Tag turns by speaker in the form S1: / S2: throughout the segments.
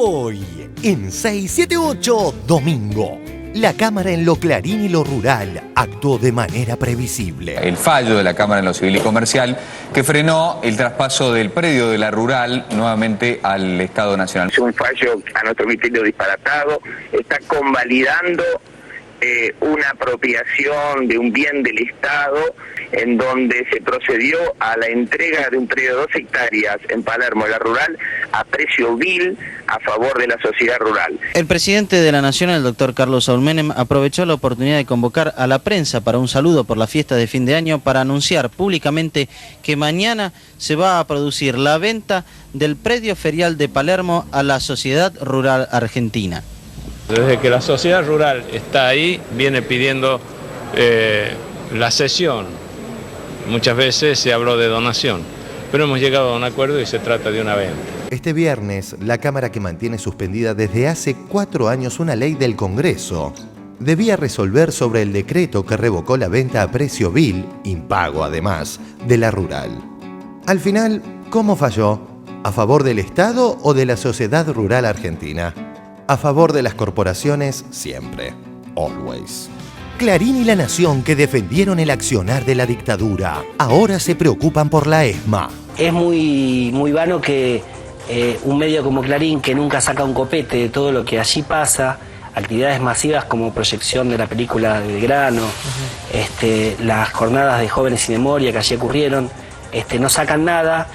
S1: Hoy, en 678 Domingo, la Cámara en lo Clarín y lo Rural actuó de manera previsible.
S2: El fallo de la Cámara en lo Civil y Comercial que frenó el traspaso del predio de la Rural nuevamente al Estado Nacional.
S3: Es un fallo a nuestro criterio disparatado, está convalidando una apropiación de un bien del Estado en donde se procedió a la entrega de un predio de 2 hectáreas en Palermo, la Rural, a precio vil a favor de la sociedad rural.
S4: El presidente de la Nación, el doctor Carlos Saúl Menem, aprovechó la oportunidad de convocar a la prensa para un saludo por la fiesta de fin de año para anunciar públicamente que mañana se va a producir la venta del predio ferial de Palermo a la Sociedad Rural Argentina.
S5: Desde que la sociedad rural está ahí, viene pidiendo la cesión. Muchas veces se habló de donación, pero hemos llegado a un acuerdo y se trata de una venta.
S1: Este viernes, la Cámara, que mantiene suspendida desde hace 4 años una ley del Congreso, debía resolver sobre el decreto que revocó la venta a precio vil, impago además, de la Rural. Al final, ¿cómo falló? ¿A favor del Estado o de la Sociedad Rural Argentina? A favor de las corporaciones siempre. Always. Clarín y La Nación, que defendieron el accionar de la dictadura, ahora se preocupan por la ESMA.
S6: Es muy vano que un medio como Clarín, que nunca saca un copete de todo lo que allí pasa, actividades masivas como proyección de la película de Belgrano, las jornadas de jóvenes sin memoria que allí ocurrieron, no sacan nada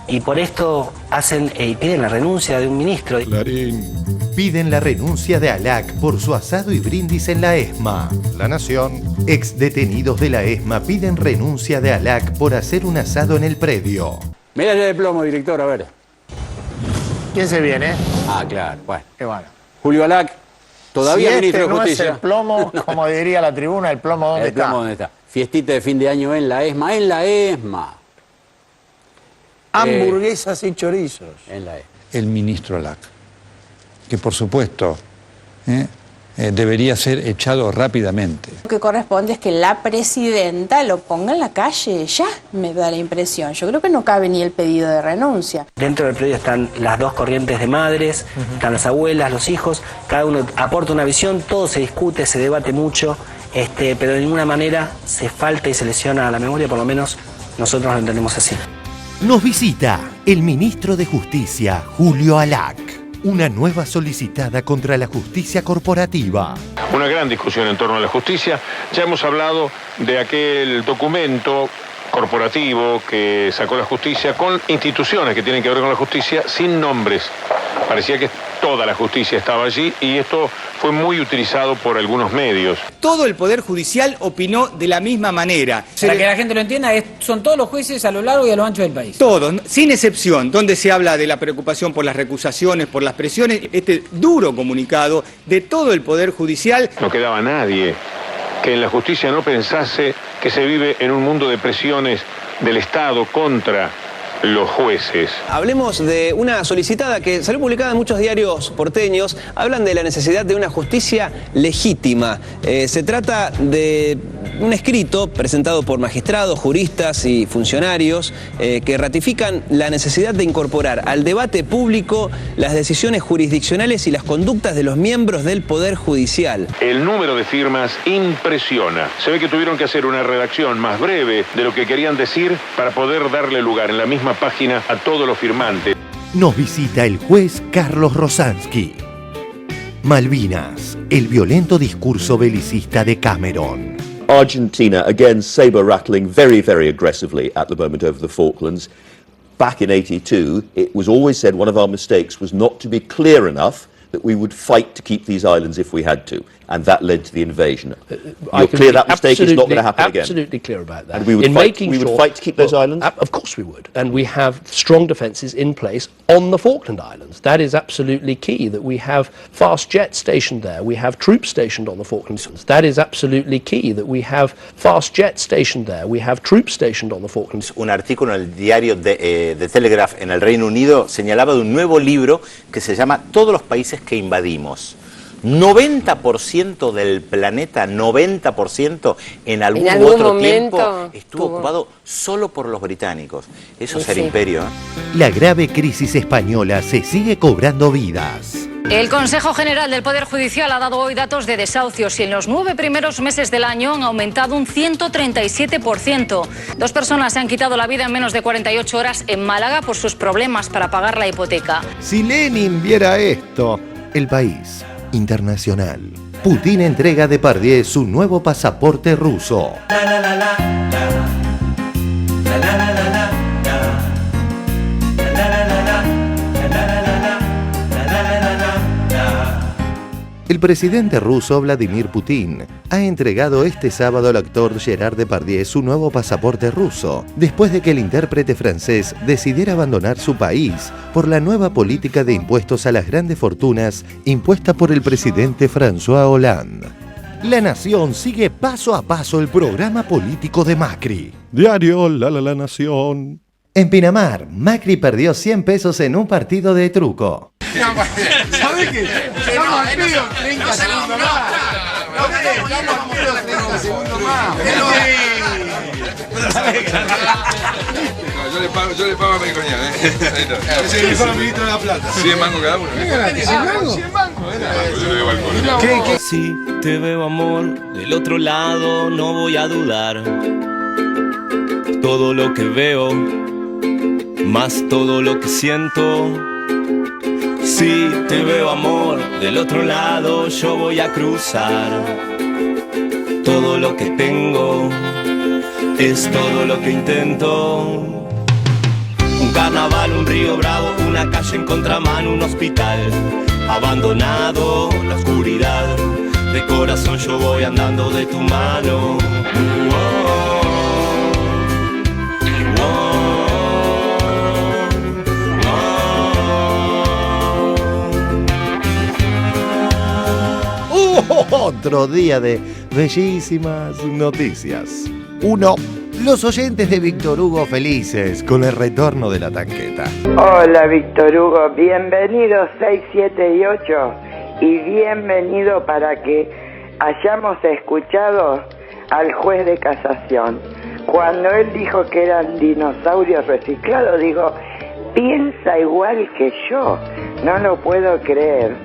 S6: y por esto hacen y piden la renuncia de un ministro.
S1: Clarín. Piden la renuncia de Alac por su asado y brindis en la ESMA. La Nación. Ex detenidos de la ESMA piden renuncia de Alac por hacer un asado en el predio.
S7: Medalla de plomo, director, a ver.
S8: ¿Quién se viene?
S7: Ah, claro, bueno.
S8: Qué bueno.
S7: Julio Alac, todavía
S8: si
S7: ministro de
S8: no
S7: Justicia.
S8: Es el plomo, como diría la tribuna, el plomo ¿dónde está?
S7: El plomo, ¿dónde está? Fiestita de fin de año en la ESMA, en la ESMA.
S8: Hamburguesas y chorizos.
S7: En la ESMA.
S9: El ministro Alac, que por supuesto debería ser echado rápidamente.
S10: Lo que corresponde es que la presidenta lo ponga en la calle, ya me da la impresión. Yo creo que no cabe ni el pedido de renuncia.
S6: Dentro del predio están las 2 corrientes de madres, están las abuelas, los hijos, cada uno aporta una visión, todo se discute, se debate mucho, pero de ninguna manera se falta y se lesiona a la memoria, por lo menos nosotros lo entendemos así.
S1: Nos visita el ministro de Justicia, Julio Alac. Una nueva solicitada contra la justicia corporativa.
S11: Una gran discusión en torno a la justicia. Ya hemos hablado de aquel documento corporativo que sacó la justicia con instituciones que tienen que ver con la justicia sin nombres. Parecía que toda la justicia estaba allí y esto fue muy utilizado por algunos medios.
S12: Todo el Poder Judicial opinó de la misma manera.
S13: Para que la gente lo entienda, son todos los jueces a lo largo y a lo ancho del país.
S12: Todos, sin excepción, donde se habla de la preocupación por las recusaciones, por las presiones, este duro comunicado de todo el Poder Judicial.
S11: No quedaba nadie que en la justicia no pensase que se vive en un mundo de presiones del Estado contra los jueces.
S14: Hablemos de una solicitada que salió publicada en muchos diarios porteños. Hablan de la necesidad de una justicia legítima. Se trata de un escrito presentado por magistrados, juristas y funcionarios que ratifican la necesidad de incorporar al debate público las decisiones jurisdiccionales y las conductas de los miembros del Poder Judicial.
S11: El número de firmas impresiona. Se ve que tuvieron que hacer una redacción más breve de lo que querían decir para poder darle lugar en la misma página a todos los firmantes.
S1: Nos visita el juez Carlos Rosansky. Malvinas, el violento discurso belicista de Cameron.
S15: Argentina, again, saber-rattling very, very aggressively at the moment over the Falklands. Back in '82, it was always said one of our mistakes was not to be clear enough that we would fight to keep these islands if we had to, and that led to the invasion. You're clear that mistake is not going to happen again?
S16: Absolutely clear about that.
S15: And we would fight to keep those islands?
S16: Of course we would, and we have strong defences in place on the Falkland Islands. That is absolutely key, that we have fast jets stationed there, we have troops stationed on the Falkland Islands. That is absolutely key, that we have fast jets stationed there, we have troops stationed on the Falklands.
S17: Un artículo en el diario The Telegraph en el Reino Unido señalaba de un nuevo libro que se llama Todos los países que invadimos. 90% del planeta, 90% en algún
S18: algún
S17: otro
S18: momento
S17: tiempo estuvo ocupado solo por los británicos. Eso es el imperio, ¿eh?
S1: La grave crisis española se sigue cobrando vidas.
S19: El Consejo General del Poder Judicial ha dado hoy datos de desahucios y en los 9 primeros meses del año han aumentado un 137%. 2 personas se han quitado la vida en menos de 48 horas en Málaga por sus problemas para pagar la hipoteca.
S1: Si Lenin viera esto. El País internacional. Putin entrega a Depardieu su nuevo pasaporte ruso. El presidente ruso Vladimir Putin ha entregado este sábado al actor Gerard Depardieu su nuevo pasaporte ruso, después de que el intérprete francés decidiera abandonar su país por la nueva política de impuestos a las grandes fortunas impuesta por el presidente François Hollande. La Nación sigue paso a paso el programa político de Macri. Diario La Nación. En Pinamar, Macri perdió 100 pesos en un partido de truco.
S8: ¿Sabes qué? Estamos al medio 30 segundos más. Estamos al medio 30 segundos más.
S20: Yo le pago a Melconian,
S8: Ese es el ministro de la Plata.
S20: 100 mangos cada uno.
S8: ¿100 mangos?
S20: Yo le debo alcohol.
S21: Si te veo, amor, del otro lado no voy a dudar. Todo lo que veo, más todo lo que siento. Si te veo, amor, del otro lado yo voy a cruzar. Todo lo que tengo es todo lo que intento. Un carnaval, un río bravo, una calle en contramano, un hospital abandonado, la oscuridad. De corazón yo voy andando de tu mano.
S1: Otro día de bellísimas noticias. 1. Los oyentes de Víctor Hugo felices con el retorno de la tanqueta.
S22: Hola Víctor Hugo, bienvenidos 6, 7 y 8 y bienvenido para que hayamos escuchado al juez de casación. Cuando él dijo que eran dinosaurios reciclados, digo, piensa igual que yo, no lo puedo creer.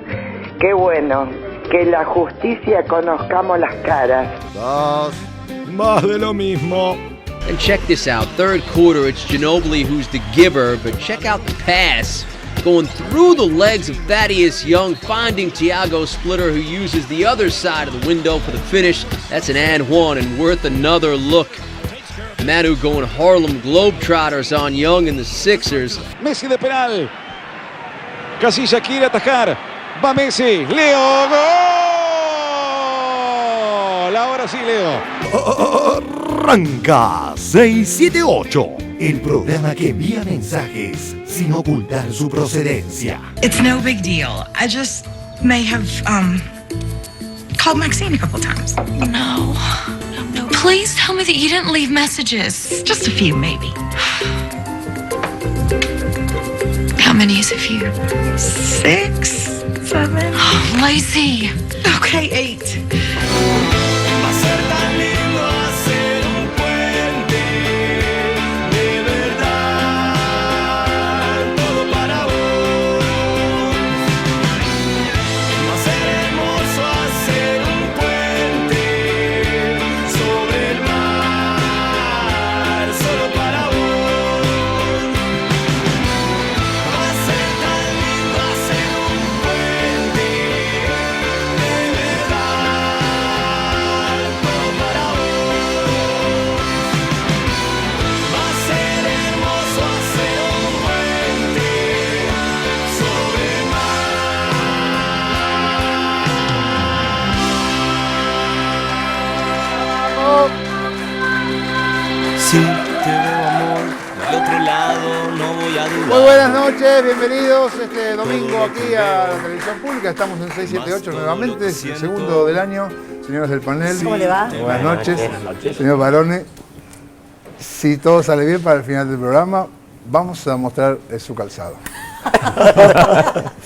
S22: Qué bueno que la justicia conozcamos las caras.
S1: 2. Más de lo mismo.
S23: And check this out, third quarter, it's Ginobili who's the giver, but check out the pass. Going through the legs of Thaddeus Young, finding Thiago Splitter, who uses the other side of the window for the finish. That's an and one and worth another look. Manu going Harlem Globetrotters on Young and the Sixers.
S9: Messi de penal. Casilla quiere atajar. Va Messi. Leo. ¡Gol! Ahora sí, Leo.
S1: Arranca 678, el programa que envía mensajes sin ocultar su procedencia.
S24: It's no big deal. I just may have called Maxine a couple times. No. Please tell me that you didn't leave messages. Just a few, maybe. How many is a few? 6, 7. Oh, Lacey. Okay, 8.
S21: Si te veo, amor, del otro lado no voy a dudar.
S8: Muy buenas noches, bienvenidos este domingo aquí a la televisión pública. Estamos en 678 nuevamente, es el segundo del año. Señores del panel,
S25: ¿cómo le va?
S8: Buenas noches. Señor Barone, si todo sale bien para el final del programa, vamos a mostrar su calzado.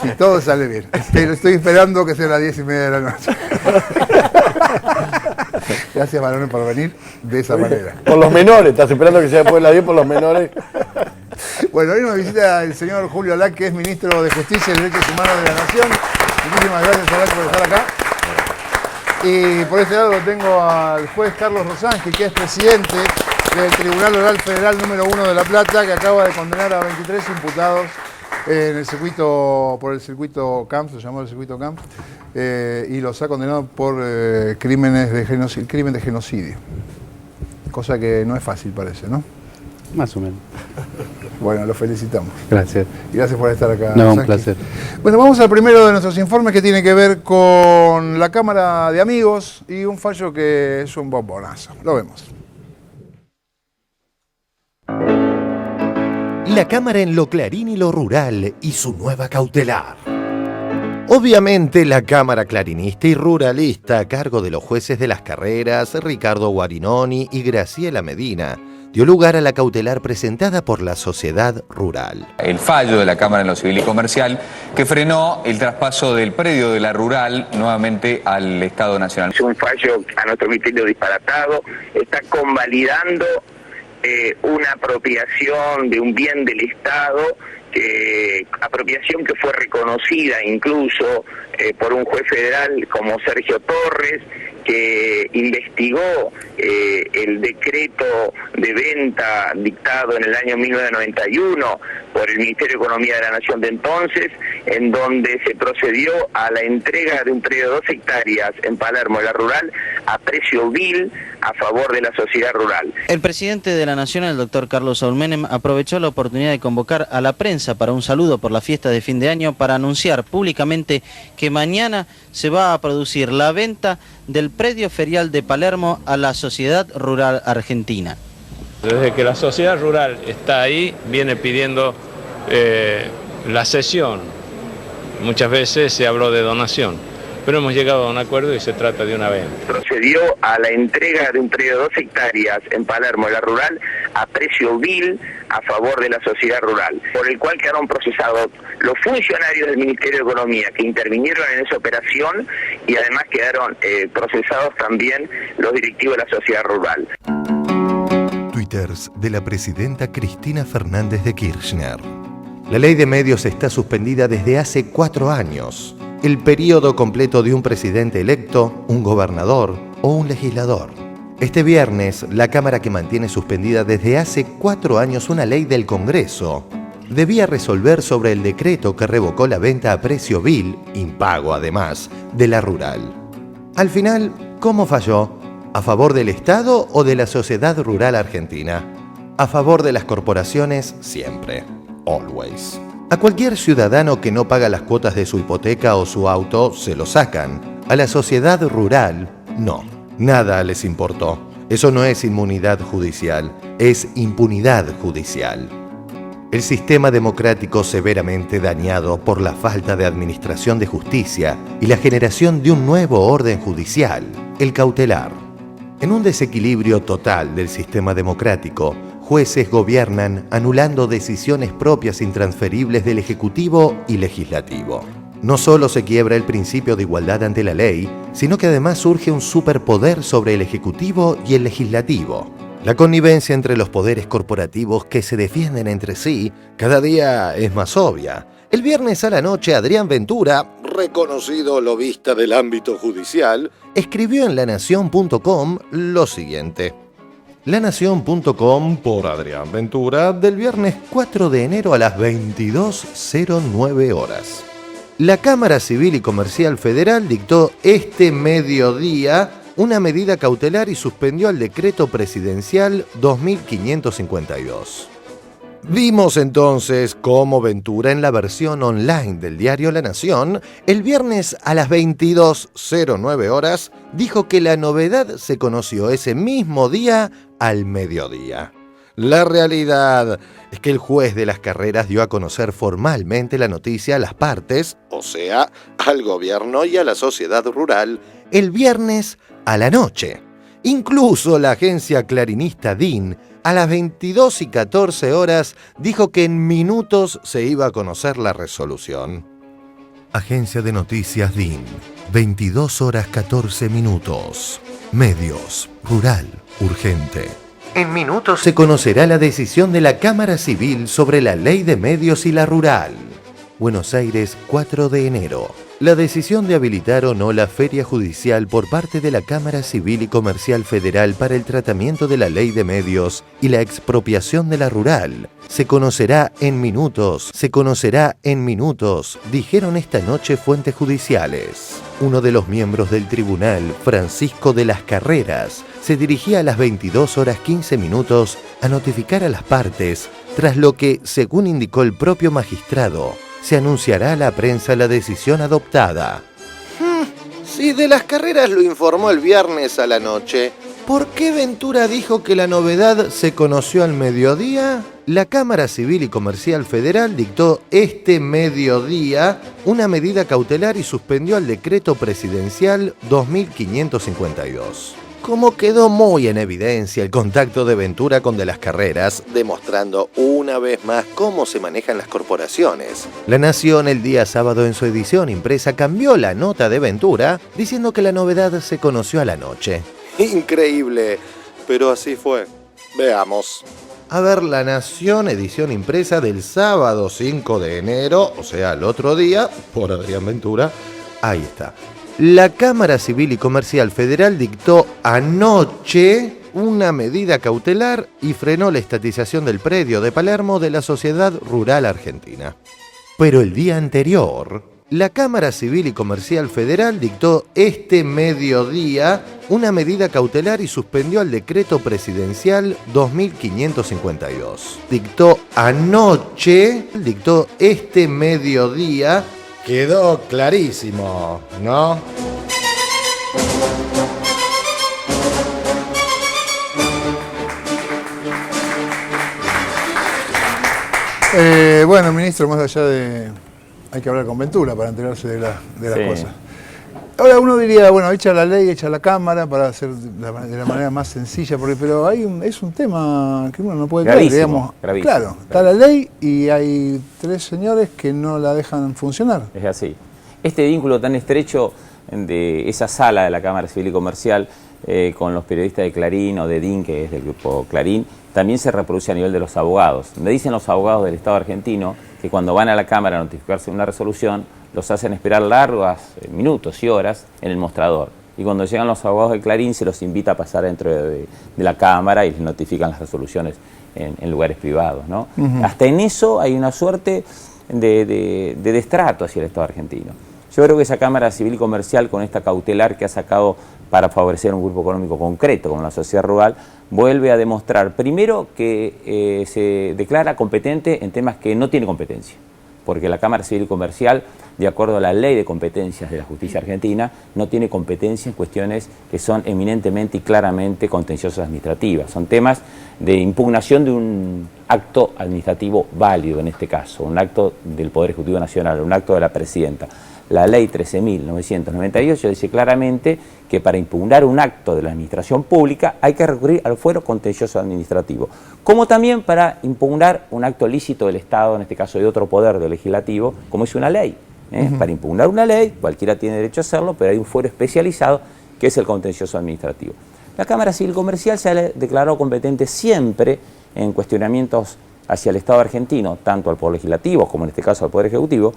S8: Si todo sale bien. Estoy esperando que sea las 10:30 de la noche. Gracias, Marone, por venir de esa manera.
S2: Por los menores, estás esperando que sea después de las 10 por los menores.
S8: Bueno, hoy nos visita el señor Julio Alac, que es ministro de Justicia y Derechos Humanos de la Nación. Muchísimas gracias, Alac, por estar acá. Y por este lado lo tengo al juez Carlos Rosángel, que es presidente del Tribunal Oral Federal número 1 de La Plata, que acaba de condenar a 23 imputados en el circuito, por el circuito Camps, se llamó el circuito Camps, y los ha condenado por crimen de genocidio. Cosa que no es fácil, parece, ¿no?
S3: Más o menos.
S8: Bueno, lo felicitamos.
S3: Gracias.
S8: Y gracias por estar acá.
S3: No, un placer.
S8: Bueno, vamos al primero de nuestros informes, que tiene que ver con la Cámara de Amigos y un fallo que es un bombonazo. Lo vemos.
S1: La Cámara en lo Clarín y lo Rural y su nueva cautelar. Obviamente la Cámara clarinista y ruralista, a cargo de los jueces de las carreras Ricardo Guarinoni y Graciela Medina, dio lugar a la cautelar presentada por la Sociedad Rural.
S4: El fallo de la Cámara en lo Civil y Comercial que frenó el traspaso del predio de la Rural nuevamente al Estado Nacional.
S18: Es un fallo a nuestro criterio disparatado, está convalidando una apropiación de un bien del Estado, apropiación que fue reconocida incluso por un juez federal como Sergio Torres, que investigó el decreto de venta dictado en el año 1991 por el Ministerio de Economía de la Nación de entonces, en donde se procedió a la entrega de un predio de 2 hectáreas en Palermo, la Rural, a precio vil a favor de la sociedad rural.
S25: El presidente de la Nación, el doctor Carlos Saúl Menem, aprovechó la oportunidad de convocar a la prensa para un saludo por la fiesta de fin de año para anunciar públicamente que mañana se va a producir la venta del predio ferial de Palermo a la Sociedad Rural Argentina.
S5: Desde que la sociedad rural está ahí, viene pidiendo la cesión. Muchas veces se habló de donación, pero hemos llegado a un acuerdo y se trata de una venta.
S18: Procedió a la entrega de un predio de 2 hectáreas en Palermo, la Rural, a precio vil a favor de la sociedad rural, por el cual quedaron procesados los funcionarios del Ministerio de Economía que intervinieron en esa operación, y además quedaron procesados también los directivos de la sociedad rural.
S1: Twitters de la presidenta Cristina Fernández de Kirchner. La ley de medios está suspendida desde hace 4 años. El periodo completo de un presidente electo, un gobernador o un legislador. Este viernes, la Cámara, que mantiene suspendida desde hace 4 años una ley del Congreso, debía resolver sobre el decreto que revocó la venta a precio vil, impago además, de la Rural. Al final, ¿cómo falló? ¿A favor del Estado o de la sociedad rural argentina? A favor de las corporaciones siempre. Always. A cualquier ciudadano que no paga las cuotas de su hipoteca o su auto, se lo sacan. A la sociedad rural, no. Nada les importó. Eso no es inmunidad judicial, es impunidad judicial. El sistema democrático severamente dañado por la falta de administración de justicia y la generación de un nuevo orden judicial, el cautelar. En un desequilibrio total del sistema democrático, jueces gobiernan anulando decisiones propias intransferibles del Ejecutivo y Legislativo. No solo se quiebra el principio de igualdad ante la ley, sino que además surge un superpoder sobre el Ejecutivo y el Legislativo. La connivencia entre los poderes corporativos que se defienden entre sí cada día es más obvia. El viernes a la noche, Adrián Ventura, reconocido lobista del ámbito judicial, escribió en lanación.com lo siguiente. Lanación.com por Adrián Ventura, del viernes 4 de enero a las 22:09 horas. La Cámara Civil y Comercial Federal dictó este mediodía una medida cautelar y suspendió el decreto presidencial 2552. Vimos entonces cómo Ventura, en la versión online del diario La Nación, el viernes a las 22:09 horas, dijo que la novedad se conoció ese mismo día al mediodía. La realidad es que el juez de las carreras dio a conocer formalmente la noticia a las partes, o sea, al gobierno y a la sociedad rural, el viernes a la noche. Incluso la agencia clarinista DIN A las 22:14 dijo que en minutos se iba a conocer la resolución. Agencia de Noticias DIN, 22:14. Medios, rural, urgente. En minutos se conocerá la decisión de la Cámara Civil sobre la Ley de Medios y la Rural. Buenos Aires, 4 de enero. La decisión de habilitar o no la feria judicial por parte de la Cámara Civil y Comercial Federal para el tratamiento de la Ley de Medios y la expropiación de la rural se conocerá en minutos, dijeron esta noche fuentes judiciales. Uno de los miembros del tribunal, Francisco de las Carreras, se dirigía a las 22:15 a notificar a las partes, tras lo que, según indicó el propio magistrado, se anunciará a la prensa la decisión adoptada. Si de las Carreras lo informó el viernes a la noche, ¿por qué Ventura dijo que la novedad se conoció al mediodía? La Cámara Civil y Comercial Federal dictó este mediodía una medida cautelar y suspendió el decreto presidencial 2552. Como quedó muy en evidencia el contacto de Ventura con De las Carreras, demostrando una vez más cómo se manejan las corporaciones. La Nación el día sábado en su edición impresa cambió la nota de Ventura, diciendo que la novedad se conoció a la noche. Increíble, pero así fue. Veamos. A ver, La Nación, edición impresa del sábado 5 de enero, o sea, el otro día, por Adrián Ventura. Ahí está. La Cámara Civil y Comercial Federal dictó anoche una medida cautelar y frenó la estatización del predio de Palermo de la Sociedad Rural Argentina. Pero el día anterior, la Cámara Civil y Comercial Federal dictó este mediodía una medida cautelar y suspendió el decreto presidencial 2552. Dictó este mediodía. Quedó clarísimo, ¿no?
S8: Bueno, ministro, más allá de... Hay que hablar con Ventura para enterarse de las cosas. Ahora uno diría, bueno, echa la ley, echa la Cámara para hacer de la manera más sencilla, pero es un tema que uno no puede creer, digamos. Claro, está la ley y hay 3 señores que no la dejan funcionar.
S3: Es así. Este vínculo tan estrecho de esa sala de la Cámara Civil y Comercial con los periodistas de Clarín o de DIN, que es del grupo Clarín, también se reproduce a nivel de los abogados. Me dicen los abogados del Estado argentino que cuando van a la Cámara a notificarse una resolución, los hacen esperar largos minutos y horas en el mostrador. Y cuando llegan los abogados de Clarín se los invita a pasar dentro de la Cámara y les notifican las resoluciones en lugares privados, ¿no? Hasta en eso hay una suerte de destrato hacia el Estado argentino. Yo creo que esa Cámara Civil y Comercial, con esta cautelar que ha sacado para favorecer un grupo económico concreto como la sociedad rural, vuelve a demostrar, primero, que se declara competente en temas que no tiene competencia. Porque la Cámara Civil y Comercial, de acuerdo a la ley de competencias de la justicia argentina, no tiene competencia en cuestiones que son eminentemente y claramente contenciosas administrativas. Son temas de impugnación de un acto administrativo válido, en este caso, un acto del Poder Ejecutivo Nacional, un acto de la Presidenta. La ley 13.998 dice claramente que para impugnar un acto de la administración pública hay que recurrir al fuero contencioso administrativo, como también para impugnar un acto lícito del Estado, en este caso de otro poder del legislativo, como es una ley. Para impugnar una ley, cualquiera tiene derecho a hacerlo, pero hay un fuero especializado que es el contencioso administrativo. La Cámara Civil Comercial se ha declarado competente siempre en cuestionamientos hacia el Estado argentino, tanto al Poder Legislativo como en este caso al Poder Ejecutivo,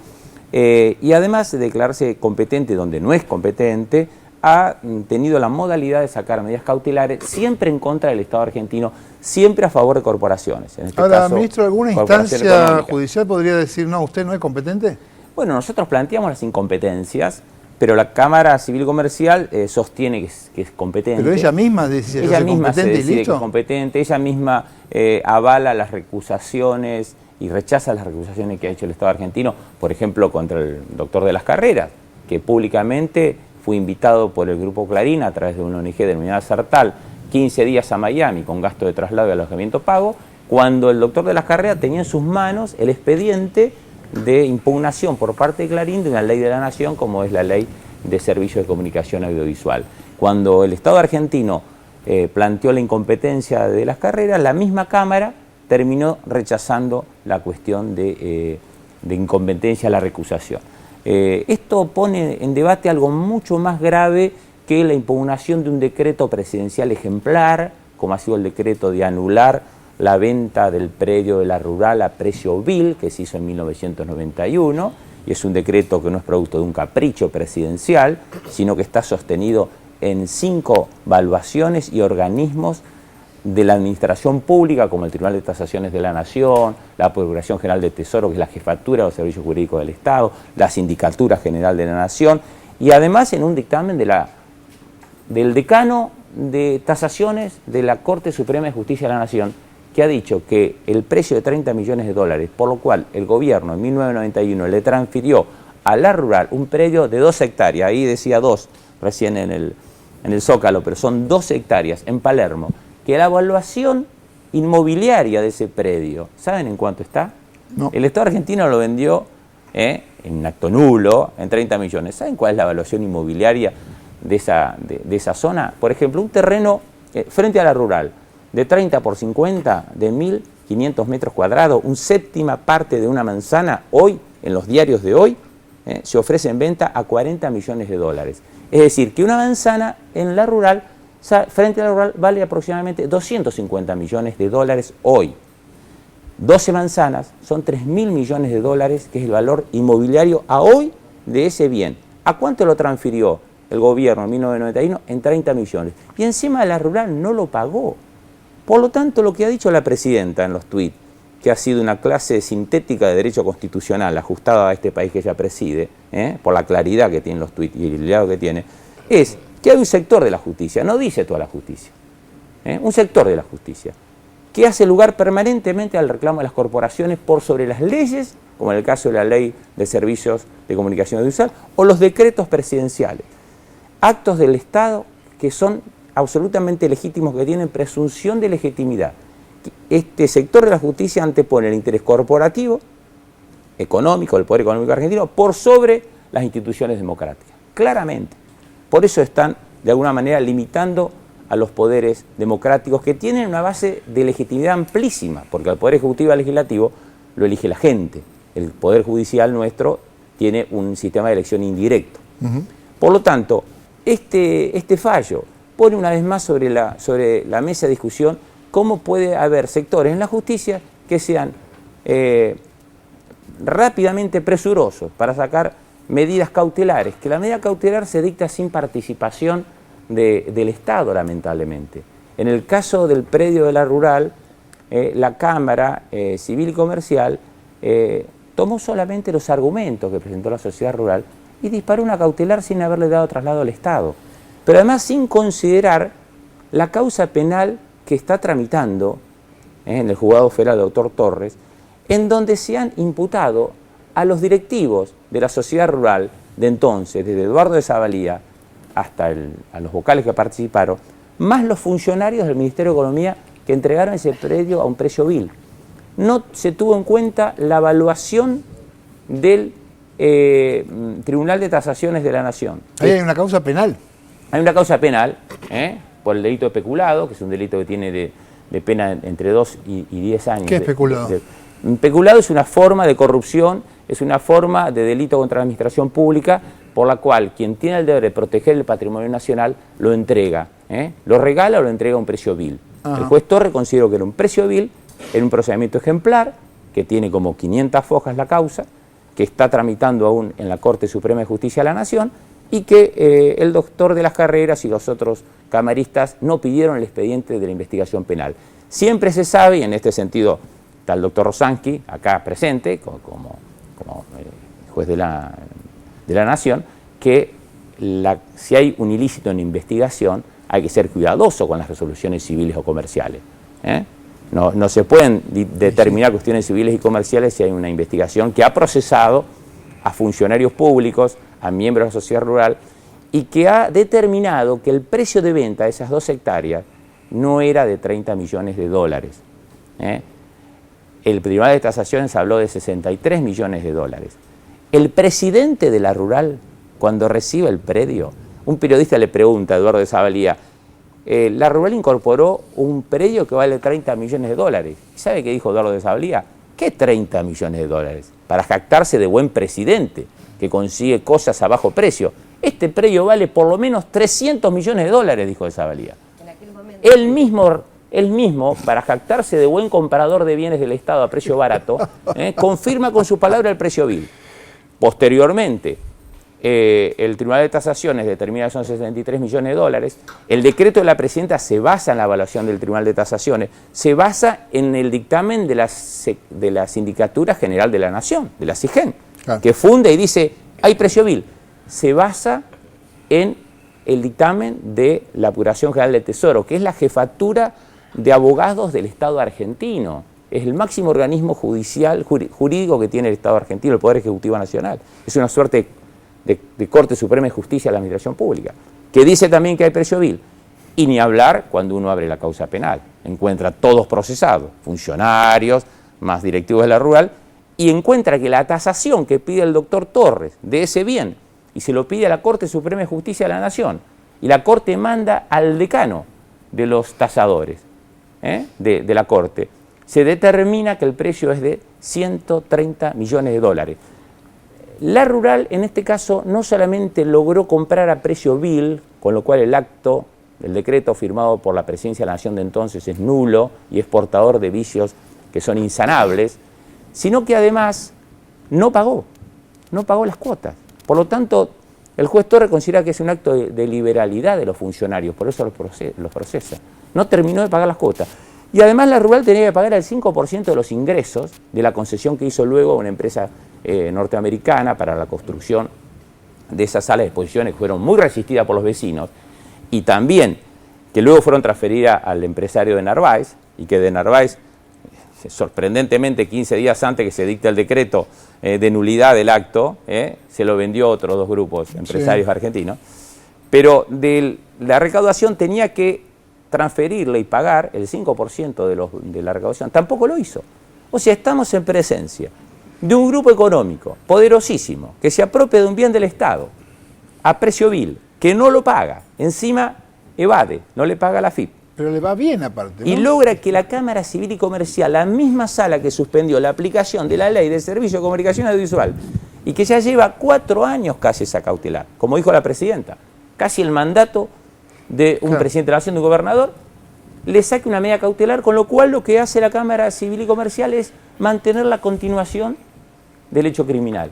S3: y además de declararse competente donde no es competente, ha tenido la modalidad de sacar medidas cautelares siempre en contra del Estado argentino, siempre a favor de corporaciones. En este
S8: Ahora,
S3: caso,
S8: ministro, ¿alguna instancia judicial podría decir, no, usted no es competente?
S3: Bueno, nosotros planteamos las incompetencias, pero la Cámara Civil Comercial sostiene que es competente.
S8: Pero ella misma decide
S3: ella misma
S8: competente
S3: se decide
S8: y listo.
S3: que es competente, ella misma avala las recusaciones y rechaza las recusaciones que ha hecho el Estado argentino, por ejemplo, contra el doctor de las Carreras, que públicamente fue invitado por el Grupo Clarín a través de una ONG denominada Sartal, 15 días a Miami con gasto de traslado y alojamiento pago, cuando el doctor de las Carreras tenía en sus manos el expediente de impugnación por parte de Clarín de una ley de la Nación como es la Ley de Servicios de Comunicación Audiovisual. Cuando el Estado argentino planteó la incompetencia de las carreras, la misma Cámara terminó rechazando la cuestión de incompetencia, la recusación. Esto pone en debate algo mucho más grave que la impugnación de un decreto presidencial ejemplar, como ha sido el decreto de anular la venta del predio de la Rural a precio vil, que se hizo en 1991, y es un decreto que no es producto de un capricho presidencial, sino que está sostenido en 5 valuaciones y organismos de la administración pública, como el Tribunal de Tasaciones de la Nación, la Procuración General de Tesoro, que es la jefatura de los servicios jurídicos del Estado, la Sindicatura General de la Nación, y además en un dictamen del decano de tasaciones de la Corte Suprema de Justicia de la Nación, que ha dicho que el precio de 30 millones de dólares, por lo cual el gobierno en 1991 le transfirió a la Rural un predio de 2 hectáreas, ahí decía 2 recién en el Zócalo, pero son 2 hectáreas en Palermo, que la evaluación inmobiliaria de ese predio, ¿saben en cuánto está? No. El Estado argentino lo vendió en un acto nulo, en 30 millones. ¿Saben cuál es la evaluación inmobiliaria de esa zona? Por ejemplo, un terreno frente a la Rural, de 30 por 50, de 1.500 metros cuadrados, una séptima parte de una manzana, hoy, en los diarios de hoy, se ofrece en venta a 40 millones de dólares. Es decir, que una manzana en la Rural, frente a la Rural, vale aproximadamente 250 millones de dólares hoy. 12 manzanas son 3.000 millones de dólares, que es el valor inmobiliario a hoy de ese bien. ¿A cuánto lo transfirió el gobierno en 1991? En 30 millones. Y encima la Rural no lo pagó. Por lo tanto, lo que ha dicho la presidenta en los tuits, que ha sido una clase sintética de derecho constitucional ajustada a este país que ella preside, por la claridad que tienen los tuits y el liderazgo que tiene, es que hay un sector de la justicia, no dice toda la justicia, un sector de la justicia, que hace lugar permanentemente al reclamo de las corporaciones por sobre las leyes, como en el caso de la Ley de Servicios de Comunicación Audiovisual, o los decretos presidenciales. Actos del Estado que son absolutamente legítimos, que tienen presunción de legitimidad. Este sector de la justicia antepone el interés corporativo, económico, el poder económico argentino, por sobre las instituciones democráticas. Claramente. Por eso están, de alguna manera, limitando a los poderes democráticos, que tienen una base de legitimidad amplísima, porque el poder ejecutivo y legislativo lo elige la gente. El poder judicial nuestro tiene un sistema de elección indirecto. Por lo tanto, este fallo pone una vez más sobre la mesa de discusión cómo puede haber sectores en la justicia que sean rápidamente presurosos para sacar medidas cautelares, que la medida cautelar se dicta sin participación del Estado, lamentablemente. En el caso del predio de la Rural, la Cámara Civil y Comercial tomó solamente los argumentos que presentó la sociedad rural y disparó una cautelar sin haberle dado traslado al Estado. Pero además sin considerar la causa penal que está tramitando en el juzgado federal del doctor Torres, en donde se han imputado a los directivos de la sociedad rural de entonces, desde Eduardo de Zavalía hasta a los vocales que participaron, más los funcionarios del Ministerio de Economía que entregaron ese predio a un precio vil. No se tuvo en cuenta la evaluación del Tribunal de Tasaciones de la Nación.
S8: Ahí hay una causa penal.
S3: Hay una causa penal por el delito de peculado, que es un delito que tiene de pena entre 2 y 10 años.
S8: ¿Qué es peculado?
S3: Peculado es una forma de corrupción, es una forma de delito contra la administración pública, por la cual quien tiene el deber de proteger el patrimonio nacional lo entrega, lo regala o lo entrega a un precio vil. El juez Torres consideró que era un precio vil, era un procedimiento ejemplar, que tiene como 500 fojas la causa, que está tramitando aún en la Corte Suprema de Justicia de la Nación, y que el doctor de las carreras y los otros camaristas no pidieron el expediente de la investigación penal. Siempre se sabe, y en este sentido está el doctor Rosansky, acá presente, como juez de la Nación, que si hay un ilícito en investigación, hay que ser cuidadoso con las resoluciones civiles o comerciales. No se pueden determinar cuestiones civiles y comerciales si hay una investigación que ha procesado a funcionarios públicos, a miembros de la sociedad rural, y que ha determinado que el precio de venta de esas 2 hectáreas no era de 30 millones de dólares. El Tribunal de Tasaciones habló de 63 millones de dólares. El presidente de la Rural, cuando recibe el predio, un periodista le pregunta a Eduardo de Zavalía, la Rural incorporó un predio que vale 30 millones de dólares. ¿Sabe qué dijo Eduardo de Sablía? ¿Qué 30 millones de dólares? Para jactarse de buen presidente, que consigue cosas a bajo precio. Este predio vale por lo menos 300 millones de dólares, dijo de Sablía. Él mismo, para jactarse de buen comprador de bienes del Estado a precio barato, confirma con su palabra el precio vil. Posteriormente, el Tribunal de Tasaciones determina que son 63 millones de dólares. El decreto de la Presidenta se basa en la evaluación del Tribunal de Tasaciones, se basa en el dictamen de la Sindicatura General de la Nación, de la SIGEN, que funda y dice, hay precio vil. Se basa en el dictamen de la Apuración General del Tesoro, que es la jefatura de abogados del Estado argentino. Es el máximo organismo judicial, jurídico que tiene el Estado argentino, el Poder Ejecutivo Nacional. Es una suerte de Corte Suprema de Justicia de la Administración Pública, que dice también que hay precio vil. Y ni hablar cuando uno abre la causa penal. Encuentra todos procesados, funcionarios, más directivos de la Rural, y encuentra que la tasación que pide el doctor Torres de ese bien, y se lo pide a la Corte Suprema de Justicia de la Nación, y la Corte manda al decano de los tasadores de la Corte, se determina que el precio es de 130 millones de dólares. La Rural, en este caso, no solamente logró comprar a precio vil, con lo cual el decreto firmado por la Presidencia de la Nación de entonces es nulo y es portador de vicios que son insanables, sino que además no pagó las cuotas. Por lo tanto, el juez Torres considera que es un acto de liberalidad de los funcionarios, por eso los procesa. No terminó de pagar las cuotas. Y además la Rural tenía que pagar el 5% de los ingresos de la concesión que hizo luego una empresa norteamericana para la construcción de esas salas de exposiciones que fueron muy resistidas por los vecinos, y también que luego fueron transferidas al empresario de Narváez, y que de Narváez, sorprendentemente 15 días antes que se dicta el decreto de nulidad del acto, se lo vendió a otros dos grupos empresarios argentinos, pero de la recaudación tenía que transferirle y pagar el 5% de la recaudación. Tampoco lo hizo. O sea, estamos en presencia de un grupo económico poderosísimo que se apropia de un bien del Estado a precio vil, que no lo paga, encima evade, no le paga la AFIP.
S8: Pero le va bien aparte, ¿no?
S3: Y logra que la Cámara Civil y Comercial, la misma sala que suspendió la aplicación de la Ley de Servicio de Comunicación Audiovisual, y que ya lleva 4 años casi esa cautelar, como dijo la Presidenta, casi el mandato de un presidente de la Nación, de un gobernador, le saque una medida cautelar, con lo cual lo que hace la Cámara Civil y Comercial es mantener la continuación del hecho criminal,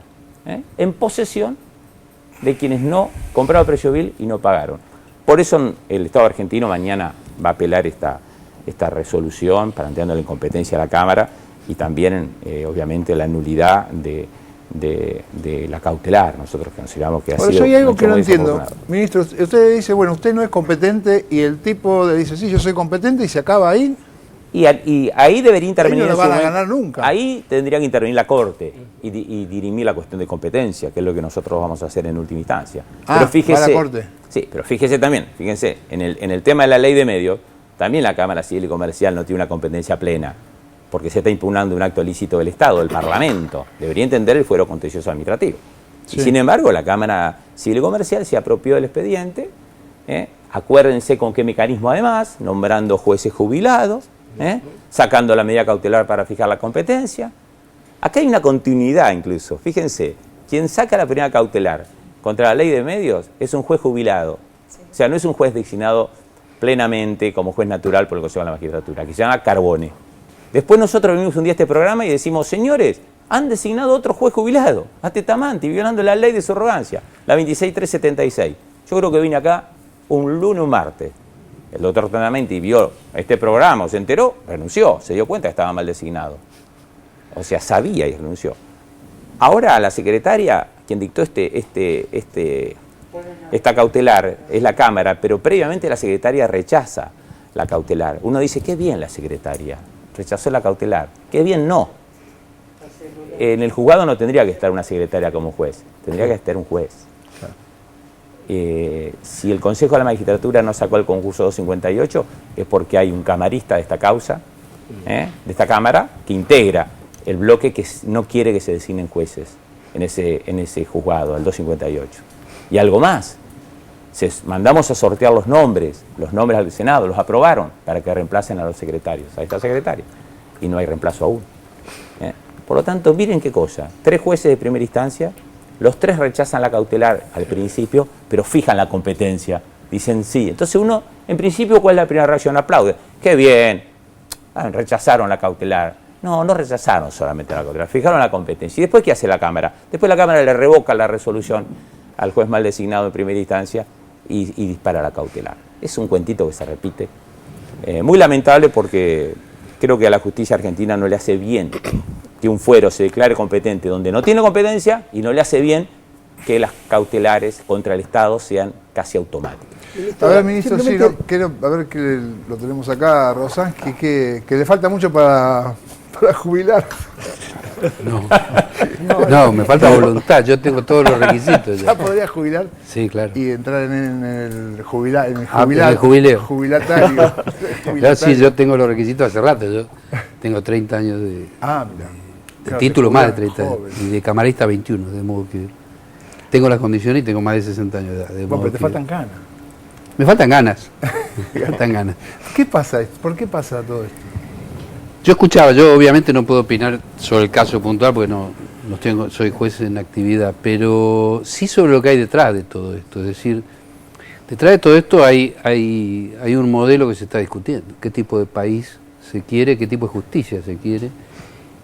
S3: en posesión de quienes no compraron a precio vil y no pagaron. Por eso el Estado argentino mañana va a apelar esta resolución, planteando la incompetencia a la Cámara y también, obviamente, la nulidad de la cautelar. Nosotros consideramos que ha sido...
S8: Por eso hay algo que no entiendo. Ministro, usted dice, bueno, usted no es competente, y el tipo le dice, sí, yo soy competente, y se acaba ahí.
S3: Y ahí debería intervenir...
S8: Ahí no lo van a ganar nunca.
S3: Ahí tendría que intervenir la Corte y dirimir la cuestión de competencia, que es lo que nosotros vamos a hacer en última instancia. Pero fíjese,
S8: va a la Corte.
S3: Sí, pero fíjese también, fíjense, en el tema de la ley de medios, también la Cámara Civil y Comercial no tiene una competencia plena, porque se está impugnando un acto ilícito del Estado, del Parlamento. Debería entender el fuero contencioso administrativo. Sí. Sin embargo, la Cámara Civil y Comercial se apropió del expediente, acuérdense con qué mecanismo además, nombrando jueces jubilados, sacando la medida cautelar para fijar la competencia. Acá hay una continuidad incluso. Fíjense, quien saca la primera cautelar contra la ley de medios es un juez jubilado. O sea, no es un juez designado plenamente como juez natural por el Consejo de la Magistratura, que se llama Carbone. Después nosotros venimos un día a este programa y decimos, señores, han designado otro juez jubilado, a Tetamanti, violando la ley de subrogancia, la 26376. Yo creo que vine acá un lunes o un martes. El doctor Tetamanti vio este programa, se enteró, renunció, se dio cuenta que estaba mal designado. O sea, sabía y renunció. Ahora la secretaria, quien dictó esta cautelar, es la Cámara, pero previamente la secretaria rechaza la cautelar. Uno dice, qué bien la secretaria, rechazó la cautelar. Qué bien, no. En el juzgado no tendría que estar una secretaria como juez, tendría que estar un juez. Si el Consejo de la Magistratura no sacó el concurso 258 es porque hay un camarista de esta causa, de esta Cámara, que integra el bloque que no quiere que se designen jueces en ese juzgado, el 258. Y algo más, Mandamos a sortear los nombres al Senado, los aprobaron para que reemplacen a los secretarios. Ahí está el secretario. Y no hay reemplazo aún. Por lo tanto, miren qué cosa. 3 jueces de primera instancia, los 3 rechazan la cautelar al principio, pero fijan la competencia. Dicen sí. Entonces uno, en principio, ¿cuál es la primera reacción? Aplaude. ¡Qué bien! Rechazaron la cautelar. No rechazaron solamente la cautelar, fijaron la competencia. ¿Y después qué hace la Cámara? Después la Cámara le revoca la resolución al juez mal designado en primera instancia y dispara la cautelar. Es un cuentito que se repite. Muy lamentable porque creo que a la justicia argentina no le hace bien que un fuero se declare competente donde no tiene competencia y no le hace bien que las cautelares contra el Estado sean casi automáticas.
S8: A ver, ministro, sí, quiero, a ver que lo tenemos acá, Rosansky, que le falta mucho para jubilar.
S6: No, me falta voluntad, yo tengo todos los requisitos.
S8: ¿Ya podría jubilar?
S6: Sí, claro.
S8: Y entrar en el jubileo.
S6: Jubilatario. Claro, sí, yo tengo los requisitos hace rato, yo tengo 30 años de título, más de 30 años, y de camarista 21, de modo que tengo las condiciones y tengo más de 60 años de edad.
S8: Bueno, pero te faltan ganas.
S6: Me faltan ganas. Me faltan ganas.
S8: ¿Qué pasa? ¿Por qué pasa todo esto?
S6: Yo escuchaba, yo obviamente no puedo opinar sobre el caso puntual porque no soy juez en actividad, pero sí sobre lo que hay detrás de todo esto. Es decir, detrás de todo esto hay un modelo que se está discutiendo. ¿Qué tipo de país se quiere? ¿Qué tipo de justicia se quiere?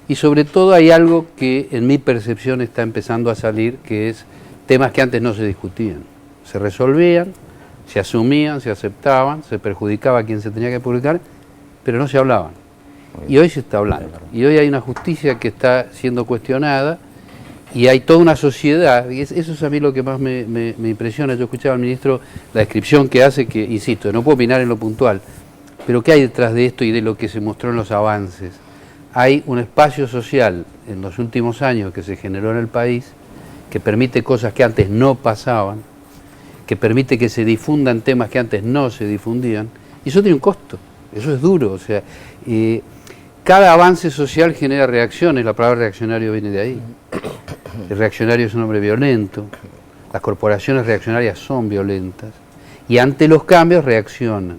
S6: Y sobre todo hay algo que en mi percepción está empezando a salir, que es temas que antes no se discutían. Se resolvían, se asumían, se aceptaban, se perjudicaba a quien se tenía que perjudicar, pero no se hablaban. Y hoy se está hablando. Y hoy hay una justicia que está siendo cuestionada y hay toda una sociedad, y eso es a mí lo que más me impresiona. Yo escuchaba al ministro la descripción que hace, que, insisto, no puedo opinar en lo puntual, pero ¿qué hay detrás de esto y de lo que se mostró en los avances? Hay un espacio social en los últimos años que se generó en el país que permite cosas que antes no pasaban, que permite que se difundan temas que antes no se difundían, y eso tiene un costo, eso es duro. O sea, cada avance social genera reacciones, la palabra reaccionario viene de ahí. El reaccionario es un hombre violento, las corporaciones reaccionarias son violentas, y ante los cambios reaccionan.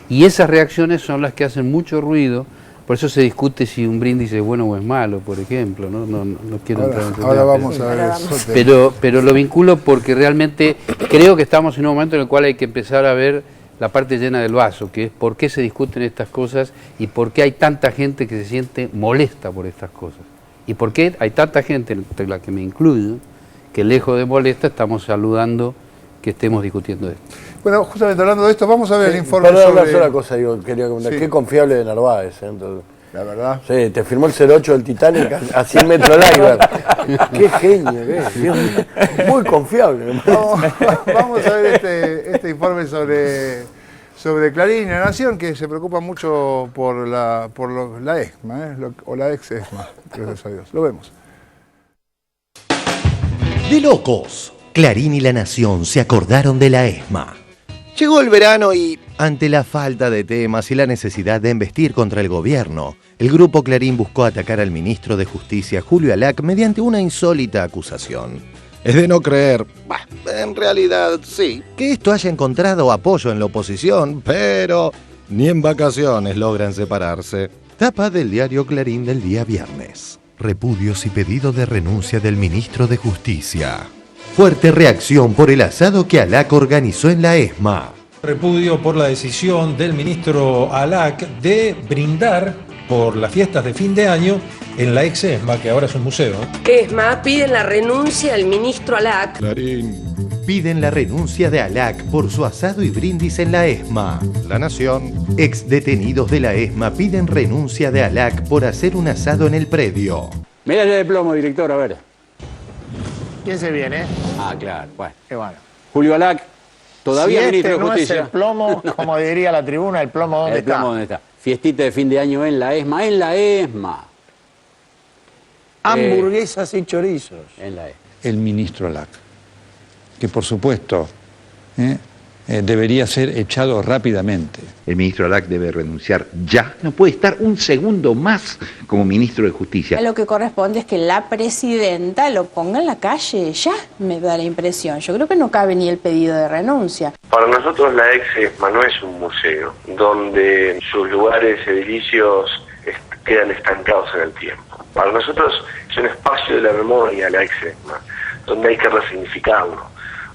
S6: Y esas reacciones son las que hacen mucho ruido, por eso se discute si un brindis es bueno o es malo, por ejemplo. No quiero entrar en ese
S8: ahora
S6: tema,
S8: vamos a ver eso.
S6: Pero lo vinculo porque realmente creo que estamos en un momento en el cual hay que empezar a ver la parte llena del vaso, que es por qué se discuten estas cosas y por qué hay tanta gente que se siente molesta por estas cosas. Y por qué hay tanta gente, entre la que me incluyo, que lejos de molesta estamos saludando que estemos discutiendo esto.
S8: Bueno, justamente hablando de esto, vamos a ver el informe
S2: sobre...
S8: sobre...
S2: Una sola cosa, quería comentar. Sí. Qué confiable de Narváez, entonces.
S8: La verdad.
S2: Sí, te firmó el 08 del Titanic a 100 metros al iceberg. Qué genio, qué. Muy confiable.
S8: Vamos a ver este informe sobre Clarín y La Nación, que se preocupa mucho por la ESMA, o la ex ESMA, gracias a Dios. Lo vemos.
S1: De locos. Clarín y La Nación se acordaron de la ESMA. Llegó el verano y, ante la falta de temas y la necesidad de embestir contra el gobierno, el grupo Clarín buscó atacar al ministro de Justicia, Julio Alac, mediante una insólita acusación. Es de no creer, en realidad sí, que esto haya encontrado apoyo en la oposición, pero ni en vacaciones logran separarse. Tapa del diario Clarín del día viernes. Repudios y pedido de renuncia del ministro de Justicia. Fuerte reacción por el asado que Alac organizó en la ESMA.
S7: Repudio por la decisión del ministro Alac de brindar por las fiestas de fin de año en la ex ESMA, que ahora es un museo.
S10: ESMA piden la renuncia del ministro Alac.
S1: Clarín. Piden la renuncia de Alac por su asado y brindis en la ESMA. La Nación. Ex detenidos de la ESMA piden renuncia de Alac por hacer un asado en el predio.
S12: Medalla de plomo, director, a ver.
S13: ¿Quién se viene?
S12: Ah, claro, bueno.
S13: Qué bueno.
S12: Julio Alac, todavía
S13: si
S12: ministro de
S13: no
S12: Justicia.
S13: Es el plomo, no. Como diría la tribuna, el plomo ¿dónde está?
S12: El plomo ¿dónde está? Fiestita de fin de año en la ESMA,
S13: Hamburguesas y chorizos.
S12: En la ESMA.
S9: El ministro Alac, que por supuesto debería ser echado rápidamente.
S11: El ministro Alac debe renunciar ya. No puede estar un segundo más como ministro de Justicia.
S14: Lo que corresponde es que la presidenta lo ponga en la calle, ya me da la impresión. Yo creo que no cabe ni el pedido de renuncia.
S15: Para nosotros la ex-ESMA no es un museo donde sus lugares edilicios quedan estancados en el tiempo. Para nosotros es un espacio de la memoria, la ex-ESMA, donde hay que resignificarlo,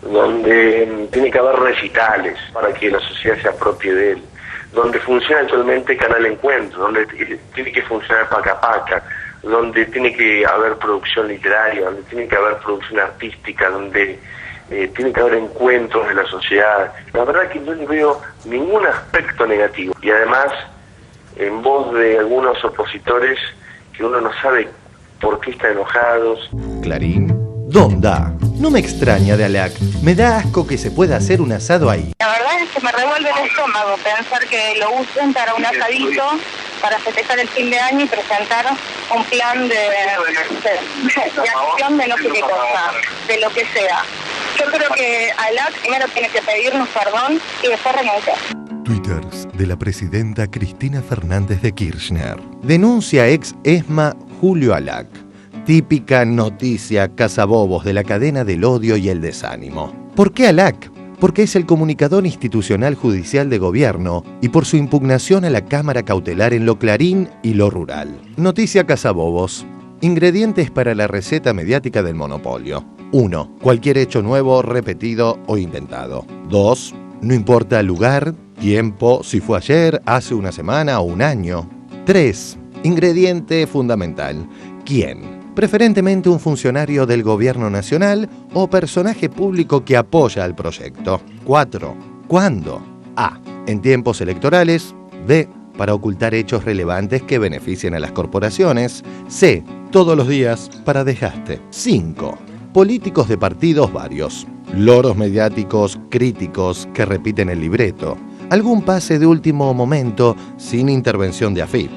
S15: donde tiene que haber recitales para que la sociedad se apropie de él, donde funciona actualmente Canal Encuentro, donde tiene que funcionar Paca Paca, donde tiene que haber producción literaria, donde tiene que haber producción artística, donde tiene que haber encuentros de la sociedad. La verdad que no le veo ningún aspecto negativo. Y además, en voz de algunos opositores que uno no sabe por qué están enojados.
S1: Clarín, Donda. No me extraña de Alac. Me da asco que se pueda hacer un asado ahí.
S16: La verdad es que me revuelve el estómago pensar que lo usen para un asadito, para festejar el fin de año y presentar un plan de acción de no sé qué cosa, de lo que sea. Yo creo que Alac primero tiene que pedirnos perdón y después renunciar.
S1: Twitters de la presidenta Cristina Fernández de Kirchner. Denuncia ex-ESMA Julio Alac. Típica noticia cazabobos de la cadena del odio y el desánimo. ¿Por qué Alac? Porque es el comunicador institucional judicial de gobierno y por su impugnación a la Cámara Cautelar en lo Clarín y lo Rural. Noticia cazabobos. Ingredientes para la receta mediática del monopolio. 1. Cualquier hecho nuevo, repetido o inventado. 2. No importa lugar, tiempo, si fue ayer, hace una semana o un año. 3. Ingrediente fundamental. ¿Quién? Preferentemente un funcionario del gobierno nacional o personaje público que apoya al proyecto. 4. ¿Cuándo? A. En tiempos electorales. B. Para ocultar hechos relevantes que beneficien a las corporaciones. C. Todos los días para desgaste. 5. Políticos de partidos varios. Loros mediáticos críticos que repiten el libreto. Algún pase de último momento sin intervención de AFIP.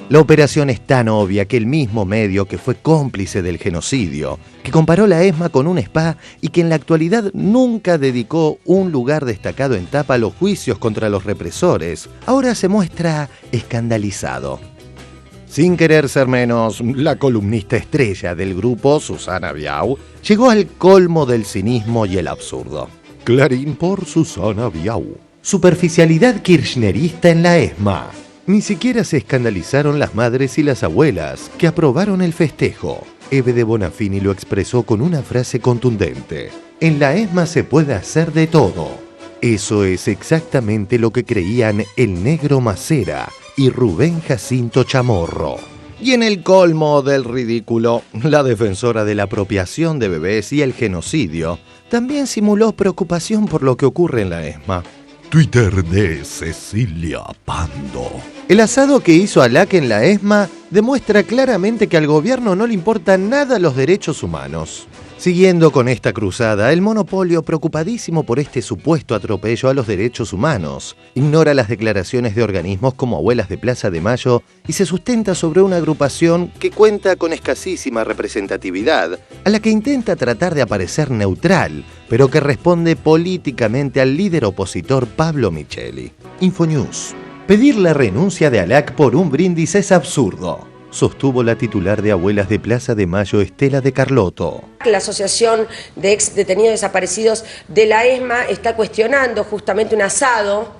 S1: La operación es tan obvia que el mismo medio que fue cómplice del genocidio, que comparó la ESMA con un spa y que en la actualidad nunca dedicó un lugar destacado en tapa a los juicios contra los represores, ahora se muestra escandalizado. Sin querer ser menos, la columnista estrella del grupo, Susana Biau, llegó al colmo del cinismo y el absurdo. Clarín por Susana Biau. Superficialidad kirchnerista en la ESMA. Ni siquiera se escandalizaron las madres y las abuelas, que aprobaron el festejo. Eve de Bonafini lo expresó con una frase contundente. En la ESMA se puede hacer de todo. Eso es exactamente lo que creían el Negro Macera y Rubén Jacinto Chamorro. Y en el colmo del ridículo, la defensora de la apropiación de bebés y el genocidio también simuló preocupación por lo que ocurre en la ESMA. Twitter de Cecilia Pando. El asado que hizo Alac en la ESMA demuestra claramente que al gobierno no le importan nada los derechos humanos. Siguiendo con esta cruzada, el monopolio, preocupadísimo por este supuesto atropello a los derechos humanos, ignora las declaraciones de organismos como Abuelas de Plaza de Mayo y se sustenta sobre una agrupación que cuenta con escasísima representatividad, a la que intenta tratar de aparecer neutral, pero que responde políticamente al líder opositor Pablo Micheli. Infonews. Pedir la renuncia de Alac por un brindis es absurdo, sostuvo la titular de Abuelas de Plaza de Mayo, Estela de Carlotto.
S10: La Asociación de Ex Detenidos Desaparecidos de la ESMA está cuestionando justamente un asado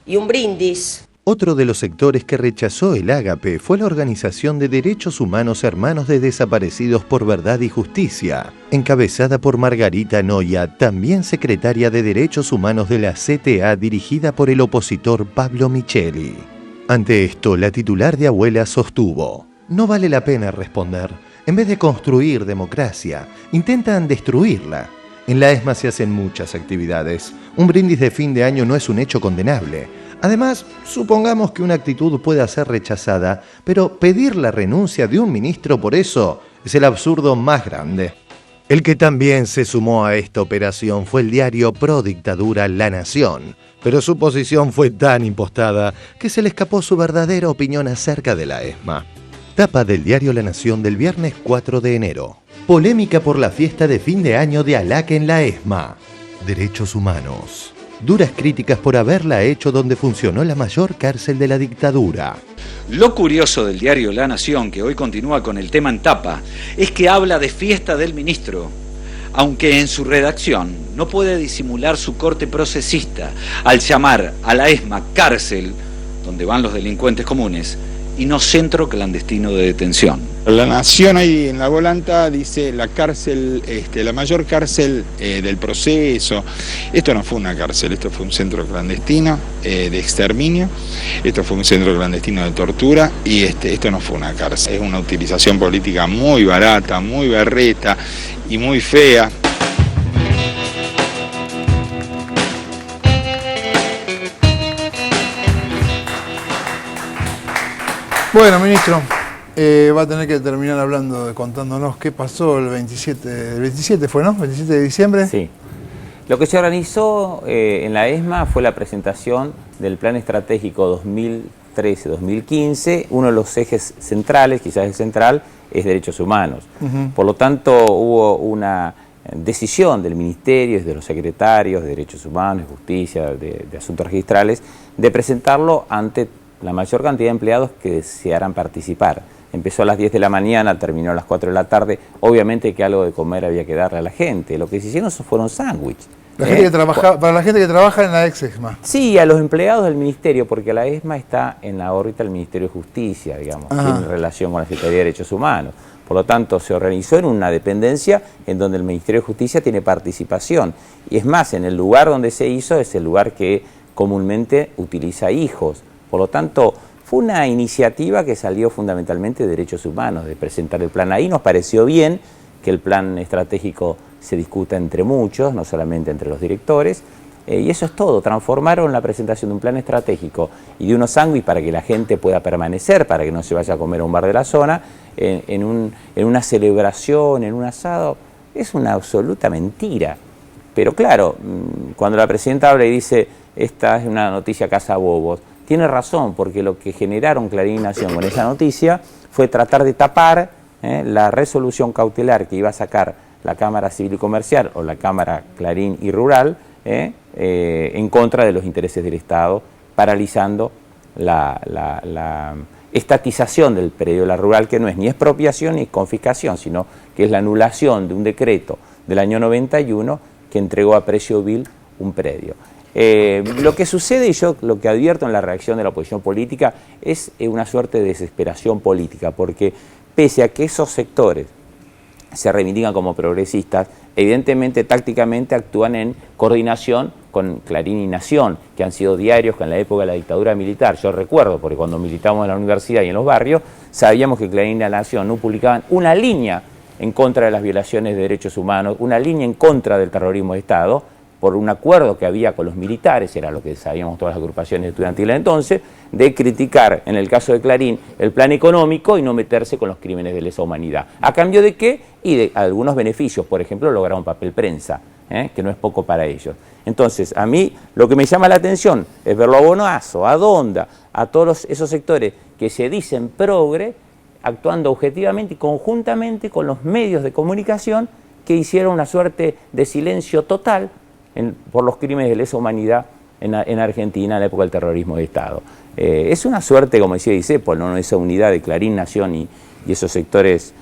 S10: y un brindis.
S1: Otro de los sectores que rechazó el ágape fue la Organización de Derechos Humanos Hermanos de Desaparecidos por Verdad y Justicia, encabezada por Margarita Noya, también secretaria de Derechos Humanos de la CTA, dirigida por el opositor Pablo Micheli. Ante esto, la titular de Abuelas sostuvo: no vale la pena responder. En vez de construir democracia, intentan destruirla. En la ESMA se hacen muchas actividades. Un brindis de fin de año no es un hecho condenable. Además, supongamos que una actitud pueda ser rechazada, pero pedir la renuncia de un ministro por eso es el absurdo más grande. El que también se sumó a esta operación fue el diario pro dictadura La Nación, pero su posición fue tan impostada que se le escapó su verdadera opinión acerca de la ESMA. Tapa del diario La Nación del viernes 4 de enero. Polémica por la fiesta de fin de año de Alac en la ESMA. Derechos humanos. duras críticas por haberla hecho donde funcionó la mayor cárcel de la dictadura.
S17: Lo curioso del diario La Nación, que hoy continúa con el tema en tapa, es que habla de fiesta del ministro, aunque en su redacción no puede disimular su corte procesista al llamar a la ESMA cárcel, donde van los delincuentes comunes, y no centro clandestino de detención.
S19: La Nación ahí en la volanta dice la cárcel, la mayor cárcel del proceso. Esto no fue una cárcel, esto fue un centro clandestino de exterminio, esto fue un centro clandestino de tortura y esto no fue una cárcel. Es una utilización política muy barata, muy berreta y muy fea.
S8: Bueno, ministro, va a tener que terminar hablando, contándonos qué pasó el 27 fue, ¿no? 27 de diciembre.
S3: Sí. Lo que se organizó en la ESMA fue la presentación del Plan Estratégico 2013-2015. Uno de los ejes centrales, quizás el central, es derechos humanos. Por lo tanto, hubo una decisión del Ministerio y de los secretarios de Derechos Humanos, Justicia, de Asuntos Registrales, de presentarlo ante la mayor cantidad de empleados que desearan participar. Empezó a las 10 de la mañana, terminó a las 4 de la tarde. Obviamente que algo de comer había que darle a la gente. Lo que se hicieron fueron sándwiches.
S8: Para la gente que trabaja en la ex-ESMA.
S3: Sí, a los empleados del Ministerio, porque la ESMA está en la órbita del Ministerio de Justicia, digamos, en relación con la Secretaría de Derechos Humanos. Por lo tanto, se organizó en una dependencia en donde el Ministerio de Justicia tiene participación. Y es más, en el lugar donde se hizo es el lugar que comúnmente utiliza hijos. Por lo tanto, fue una iniciativa que salió fundamentalmente de Derechos Humanos, de presentar el plan ahí. Nos pareció bien que el plan estratégico se discuta entre muchos, no solamente entre los directores, y eso es todo. Transformaron la presentación de un plan estratégico y de unos sándwiches para que la gente pueda permanecer, para que no se vaya a comer a un bar de la zona, en una celebración, en un asado. Es una absoluta mentira. Pero claro, cuando la presidenta habla y dice, esta es una noticia cazabobos, tiene razón, porque lo que generaron Clarín y Nación con esa noticia fue tratar de tapar la resolución cautelar que iba a sacar la Cámara Civil y Comercial o la Cámara Clarín y Rural en contra de los intereses del Estado, paralizando la estatización del predio de la Rural, que no es ni expropiación ni confiscación, sino que es la anulación de un decreto del año 91 que entregó a precio vil un predio. Lo que sucede, y yo lo que advierto en la reacción de la oposición política, es una suerte de desesperación política, porque pese a que esos sectores se reivindican como progresistas, evidentemente tácticamente actúan en coordinación con Clarín y Nación, que han sido diarios que en la época de la dictadura militar, yo recuerdo, porque cuando militábamos en la universidad y en los barrios, sabíamos que Clarín y la Nación no publicaban una línea en contra de las violaciones de derechos humanos, una línea en contra del terrorismo de Estado, por un acuerdo que había con los militares, era lo que sabíamos todas las agrupaciones estudiantiles entonces, de criticar, en el caso de Clarín, el plan económico y no meterse con los crímenes de lesa humanidad. ¿A cambio de qué? Y de algunos beneficios, por ejemplo, lograron papel prensa, que no es poco para ellos. Entonces, a mí lo que me llama la atención es verlo a Bonazo, a Donda, a todos esos sectores que se dicen progre, actuando objetivamente y conjuntamente con los medios de comunicación que hicieron una suerte de silencio total por los crímenes de lesa humanidad en Argentina en la época del terrorismo de Estado. Es una suerte, como decía Discépolo, ¿no? Esa unidad de Clarín, Nación y esos sectores,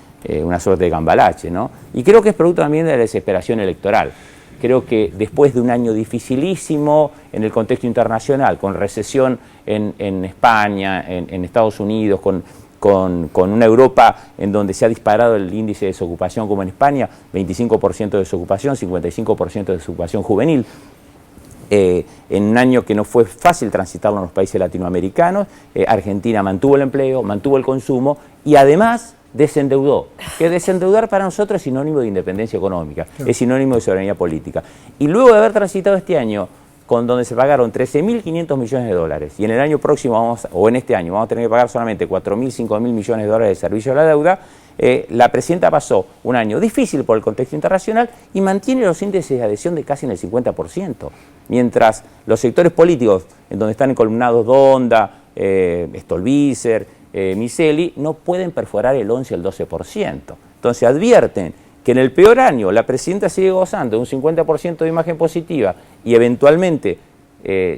S3: una suerte de cambalache, ¿no? Y creo que es producto también de la desesperación electoral. Creo que después de un año dificilísimo en el contexto internacional, con recesión en España, en Estados Unidos, con una Europa en donde se ha disparado el índice de desocupación como en España, 25% de desocupación, 55% de desocupación juvenil, en un año que no fue fácil transitarlo en los países latinoamericanos. Argentina mantuvo el empleo, mantuvo el consumo y además desendeudó. Que desendeudar para nosotros es sinónimo de independencia económica, es sinónimo de soberanía política. Y luego de haber transitado este año con donde se pagaron 13.500 millones de dólares, y en el año próximo, o en este año, vamos a tener que pagar solamente 4.000, 5.000 millones de dólares de servicio a la deuda, la presidenta pasó un año difícil por el contexto internacional y mantiene los índices de adhesión de casi en el 50%, mientras los sectores políticos, en donde están encolumnados Donda, Stolbizer, Miseli, no pueden perforar el 11 o el 12%. Entonces advierten que en el peor año la presidenta sigue gozando de un 50% de imagen positiva y eventualmente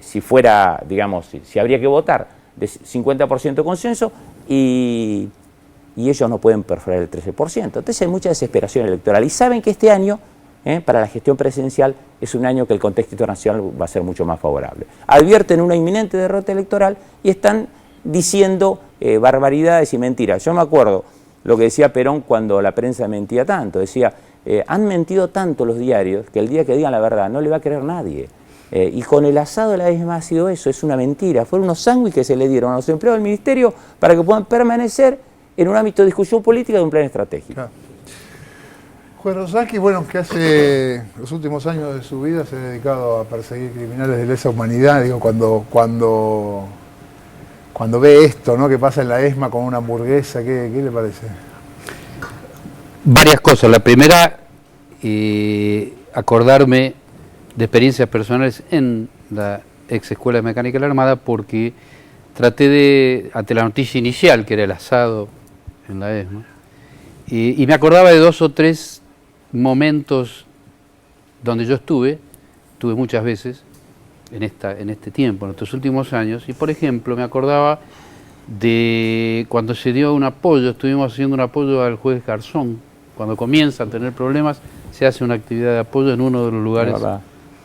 S3: si fuera, digamos, si habría que votar, de 50% consenso y ellos no pueden perforar el 13%. Entonces hay mucha desesperación electoral y saben que este año, para la gestión presidencial, es un año que el contexto internacional va a ser mucho más favorable. Advierten una inminente derrota electoral y están diciendo barbaridades y mentiras. Yo me acuerdo lo que decía Perón cuando la prensa mentía tanto, decía, han mentido tanto los diarios que el día que digan la verdad no le va a creer nadie. Y con el asado de la ESMA ha sido eso, es una mentira. Fueron unos sándwiches que se le dieron a los empleados del ministerio para que puedan permanecer en un ámbito de discusión política de un plan estratégico.
S8: Claro. Juan Rosaki, bueno, que hace los últimos años de su vida se ha dedicado a perseguir criminales de lesa humanidad, digo, cuando ve esto, ¿no?, que pasa en la ESMA con una hamburguesa, ¿qué le parece?
S6: Varias cosas. La primera, acordarme de experiencias personales en la ex Escuela de Mecánica de la Armada, porque traté de, ante la noticia inicial, que era el asado en la ESMA, y me acordaba de 2 o 3 momentos donde yo estuve muchas veces en este tiempo, en estos últimos años, y por ejemplo me acordaba de cuando se dio un apoyo, estuvimos haciendo un apoyo al juez Garzón, cuando comienza a tener problemas, se hace una actividad de apoyo en uno de los lugares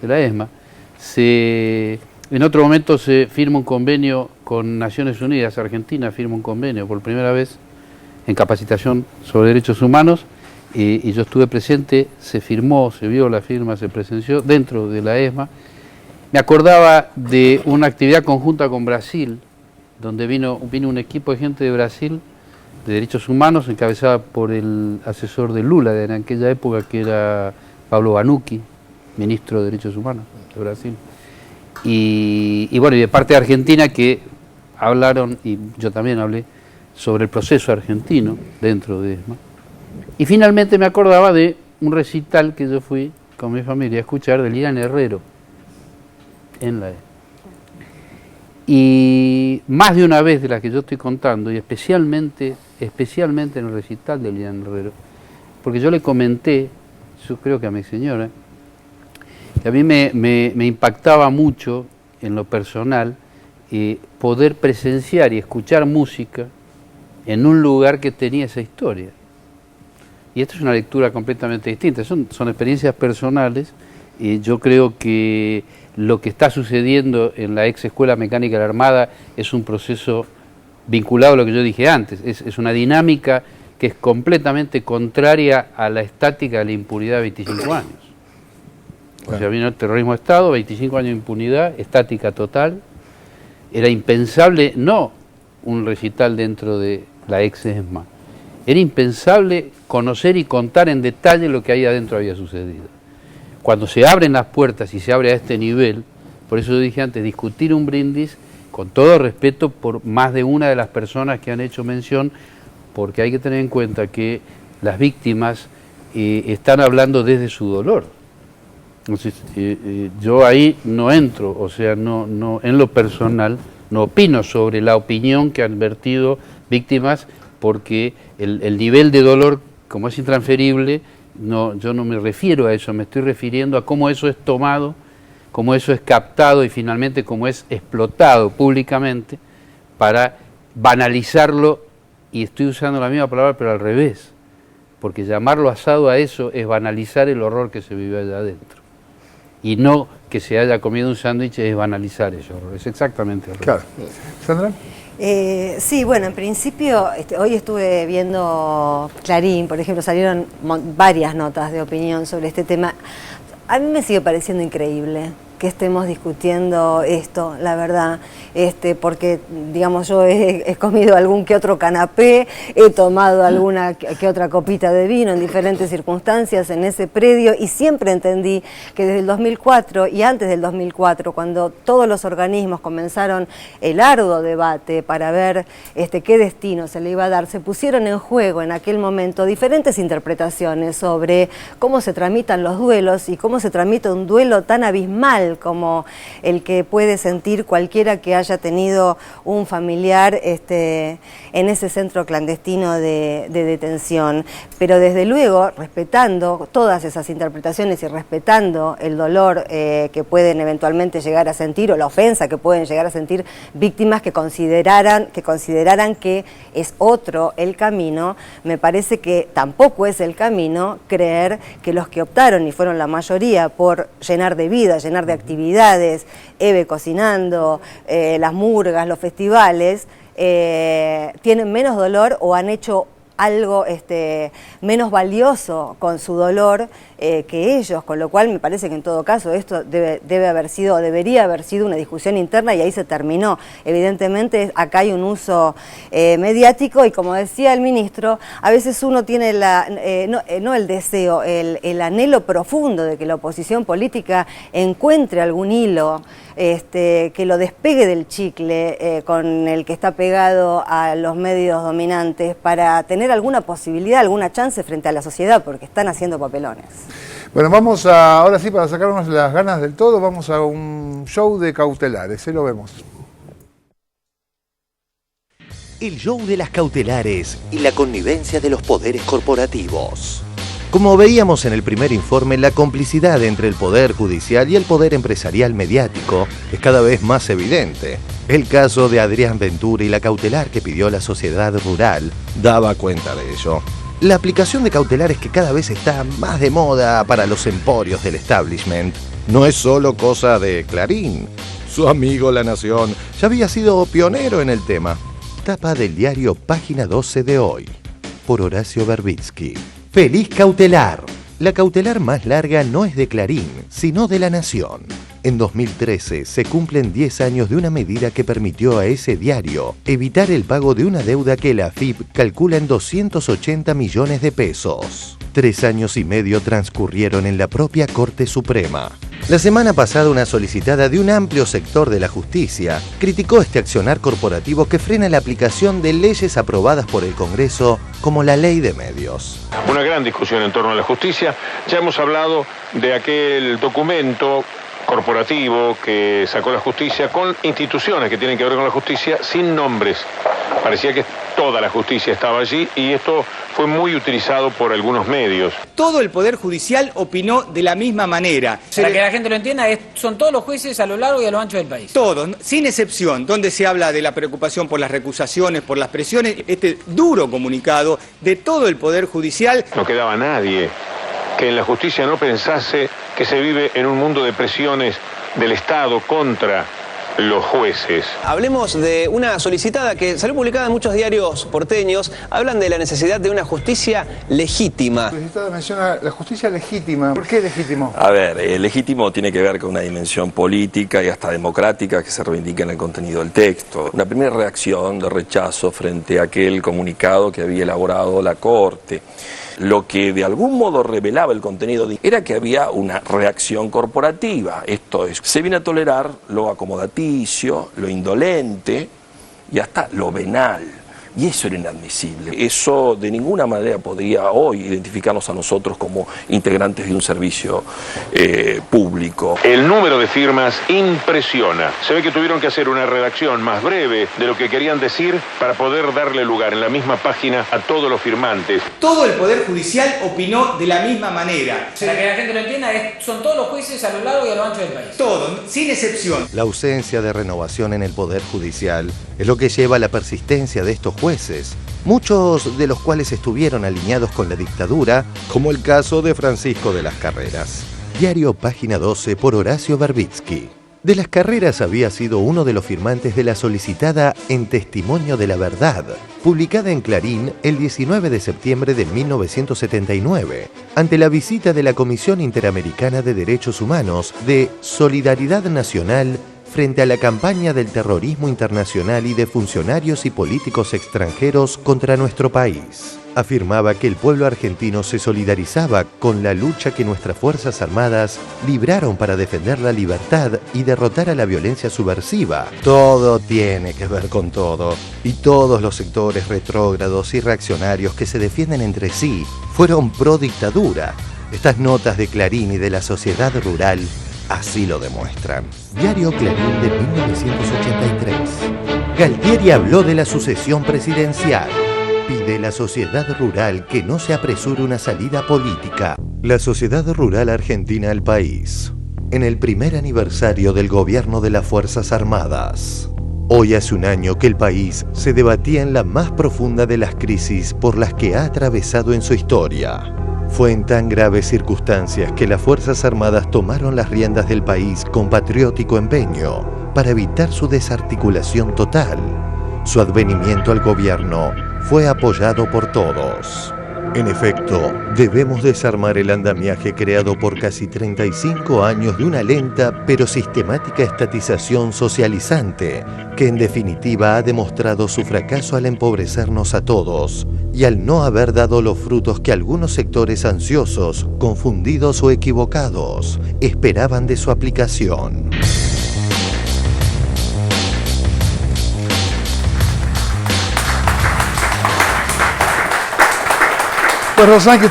S6: de la ESMA. En otro momento se firma un convenio con Naciones Unidas, Argentina firma un convenio por primera vez en capacitación sobre derechos humanos, y yo estuve presente, se firmó, se vio la firma, se presenció dentro de la ESMA. Me acordaba de una actividad conjunta con Brasil, donde vino un equipo de gente de Brasil, de derechos humanos, encabezada por el asesor de Lula en aquella época, que era Pablo Banucchi, ministro de Derechos Humanos de Brasil. Y bueno, y de parte de Argentina, que hablaron, y yo también hablé, sobre el proceso argentino dentro de ESMA. Y finalmente me acordaba de un recital que yo fui con mi familia a escuchar de Lilian Herrero en la ESMA. Y más de una vez de las que yo estoy contando, y especialmente en el recital de Lilian Herrero, porque yo le comenté, yo creo que a mi señora, que a mí me impactaba mucho en lo personal poder presenciar y escuchar música en un lugar que tenía esa historia. Y esto es una lectura completamente distinta, son experiencias personales, y yo creo que lo que está sucediendo en la ex Escuela Mecánica de la Armada es un proceso vinculado a lo que yo dije antes, es una dinámica que es completamente contraria a la estática de la impunidad de 25 años. O sea, vino el terrorismo de Estado, 25 años de impunidad, estática total. Era impensable, no un recital dentro de la ex ESMA, era impensable conocer y contar en detalle lo que ahí adentro había sucedido. Cuando se abren las puertas y se abre a este nivel, por eso yo dije antes, discutir un brindis, con todo respeto por más de una de las personas que han hecho mención, porque hay que tener en cuenta que las víctimas están hablando desde su dolor. Entonces, yo ahí no entro, o sea, no en lo personal, no opino sobre la opinión que han vertido víctimas, porque el nivel de dolor, como es intransferible, yo no me refiero a eso, me estoy refiriendo a cómo eso es tomado, cómo eso es captado y finalmente cómo es explotado públicamente para banalizarlo, y estoy usando la misma palabra pero al revés, porque llamarlo asado a eso es banalizar el horror que se vive allá adentro. Y no que se haya comido un sándwich es banalizar ese horror, es exactamente al revés.
S8: Claro. ¿Sandra?
S20: Sí, bueno, en principio, hoy estuve viendo Clarín, por ejemplo, salieron varias notas de opinión sobre este tema. A mí me sigue pareciendo increíble que estemos discutiendo esto, la verdad, porque, digamos, yo he comido algún que otro canapé, he tomado alguna que otra copita de vino en diferentes circunstancias en ese predio, y siempre entendí que desde el 2004 y antes del 2004, cuando todos los organismos comenzaron el arduo debate para ver qué destino se le iba a dar, se pusieron en juego en aquel momento diferentes interpretaciones sobre cómo se tramitan los duelos y cómo se tramita un duelo tan abismal normal, como el que puede sentir cualquiera que haya tenido un familiar en ese centro clandestino de detención. Pero desde luego, respetando todas esas interpretaciones y respetando el dolor que pueden eventualmente llegar a sentir, o la ofensa que pueden llegar a sentir víctimas que consideraran que es otro el camino, me parece que tampoco es el camino creer que los que optaron, y fueron la mayoría, por llenar de vida, llenar de actividades, Eve cocinando, las murgas, los festivales, tienen menos dolor o han hecho algo menos valioso con su dolor que ellos, con lo cual me parece que en todo caso esto debería haber sido una discusión interna y ahí se terminó. Evidentemente acá hay un uso mediático y, como decía el ministro, a veces uno tiene no el deseo, el anhelo profundo de que la oposición política encuentre algún hilo que lo despegue del chicle con el que está pegado a los medios dominantes para tener alguna posibilidad, alguna chance frente a la sociedad, porque están haciendo papelones.
S8: Bueno, vamos ahora sí, para sacarnos las ganas del todo, vamos a un show de cautelares, lo vemos.
S1: El show de las cautelares y la connivencia de los poderes corporativos. Como veíamos en el primer informe, la complicidad entre el Poder Judicial y el Poder Empresarial Mediático es cada vez más evidente. El caso de Adrián Ventura y la cautelar que pidió la Sociedad Rural daba cuenta de ello. La aplicación de cautelares que cada vez está más de moda para los emporios del establishment no es solo cosa de Clarín. Su amigo La Nación ya había sido pionero en el tema. Tapa del diario Página 12 de hoy, por Horacio Verbitsky. ¡Feliz cautelar! La cautelar más larga no es de Clarín, sino de La Nación. En 2013 se cumplen 10 años de una medida que permitió a ese diario evitar el pago de una deuda que la AFIP calcula en 280 millones de pesos. 3 años y medio transcurrieron en la propia Corte Suprema. La semana pasada, una solicitada de un amplio sector de la justicia criticó este accionar corporativo que frena la aplicación de leyes aprobadas por el Congreso, como la Ley de Medios.
S4: Una gran discusión en torno a la justicia. Ya hemos hablado de aquel documento corporativo que sacó la justicia con instituciones que tienen que ver con la justicia sin nombres. Parecía que toda la justicia estaba allí y esto fue muy utilizado por algunos medios.
S21: Todo el Poder Judicial opinó de la misma manera.
S22: Para que la gente lo entienda, son todos los jueces a lo largo y a lo ancho del país.
S21: Todos, sin excepción, donde se habla de la preocupación por las recusaciones, por las presiones, este duro comunicado de todo el Poder Judicial.
S4: No quedaba nadie que en la justicia no pensase que se vive en un mundo de presiones del Estado contra los jueces.
S23: Hablemos de una solicitada que salió publicada en muchos diarios porteños. Hablan de la necesidad de una justicia legítima.
S8: La solicitada menciona la justicia legítima. ¿Por qué legítimo?
S24: A ver, legítimo tiene que ver con una dimensión política y hasta democrática que se reivindica en el contenido del texto. Una primera reacción de rechazo frente a aquel comunicado que había elaborado la Corte. Lo que de algún modo revelaba el contenido era que había una reacción corporativa. Esto es, se viene a tolerar lo acomodaticio, lo indolente y hasta lo venal. Y eso era inadmisible. Eso de ninguna manera podría hoy identificarnos a nosotros como integrantes de un servicio público.
S4: El número de firmas impresiona. Se ve que tuvieron que hacer una redacción más breve de lo que querían decir para poder darle lugar en la misma página a todos los firmantes.
S21: Todo el Poder Judicial opinó de la misma manera.
S22: Para que la gente lo entienda, son todos los jueces a lo largo y a lo ancho del país.
S21: Todos, sin excepción.
S1: La ausencia de renovación en el Poder Judicial es lo que lleva a la persistencia de estos jueces, muchos de los cuales estuvieron alineados con la dictadura, como el caso de Francisco de las Carreras. Diario Página 12 por Horacio Verbitsky. De las Carreras había sido uno de los firmantes de la solicitada En Testimonio de la Verdad, publicada en Clarín el 19 de septiembre de 1979, ante la visita de la Comisión Interamericana de Derechos Humanos de Solidaridad Nacional frente a la campaña del terrorismo internacional y de funcionarios y políticos extranjeros contra nuestro país. Afirmaba que el pueblo argentino se solidarizaba con la lucha que nuestras Fuerzas Armadas libraron para defender la libertad y derrotar a la violencia subversiva. Todo tiene que ver con todo, y todos los sectores retrógrados y reaccionarios que se defienden entre sí fueron pro dictadura. Estas notas de Clarín y de la Sociedad Rural así lo demuestran. Diario Clarín de 1983. Galtieri habló de la sucesión presidencial. Pide la sociedad rural que no se apresure una salida política. La Sociedad Rural Argentina al País. En el primer aniversario del gobierno de las Fuerzas Armadas. Hoy hace un año que el país se debatía en la más profunda de las crisis por las que ha atravesado en su historia. Fue en tan graves circunstancias que las Fuerzas Armadas tomaron las riendas del país con patriótico empeño para evitar su desarticulación total. Su advenimiento al gobierno fue apoyado por todos. En efecto, debemos desarmar el andamiaje creado por casi 35 años de una lenta pero sistemática estatización socializante, que en definitiva ha demostrado su fracaso al empobrecernos a todos y al no haber dado los frutos que algunos sectores ansiosos, confundidos o equivocados, esperaban de su aplicación.
S8: Pues Rosán, que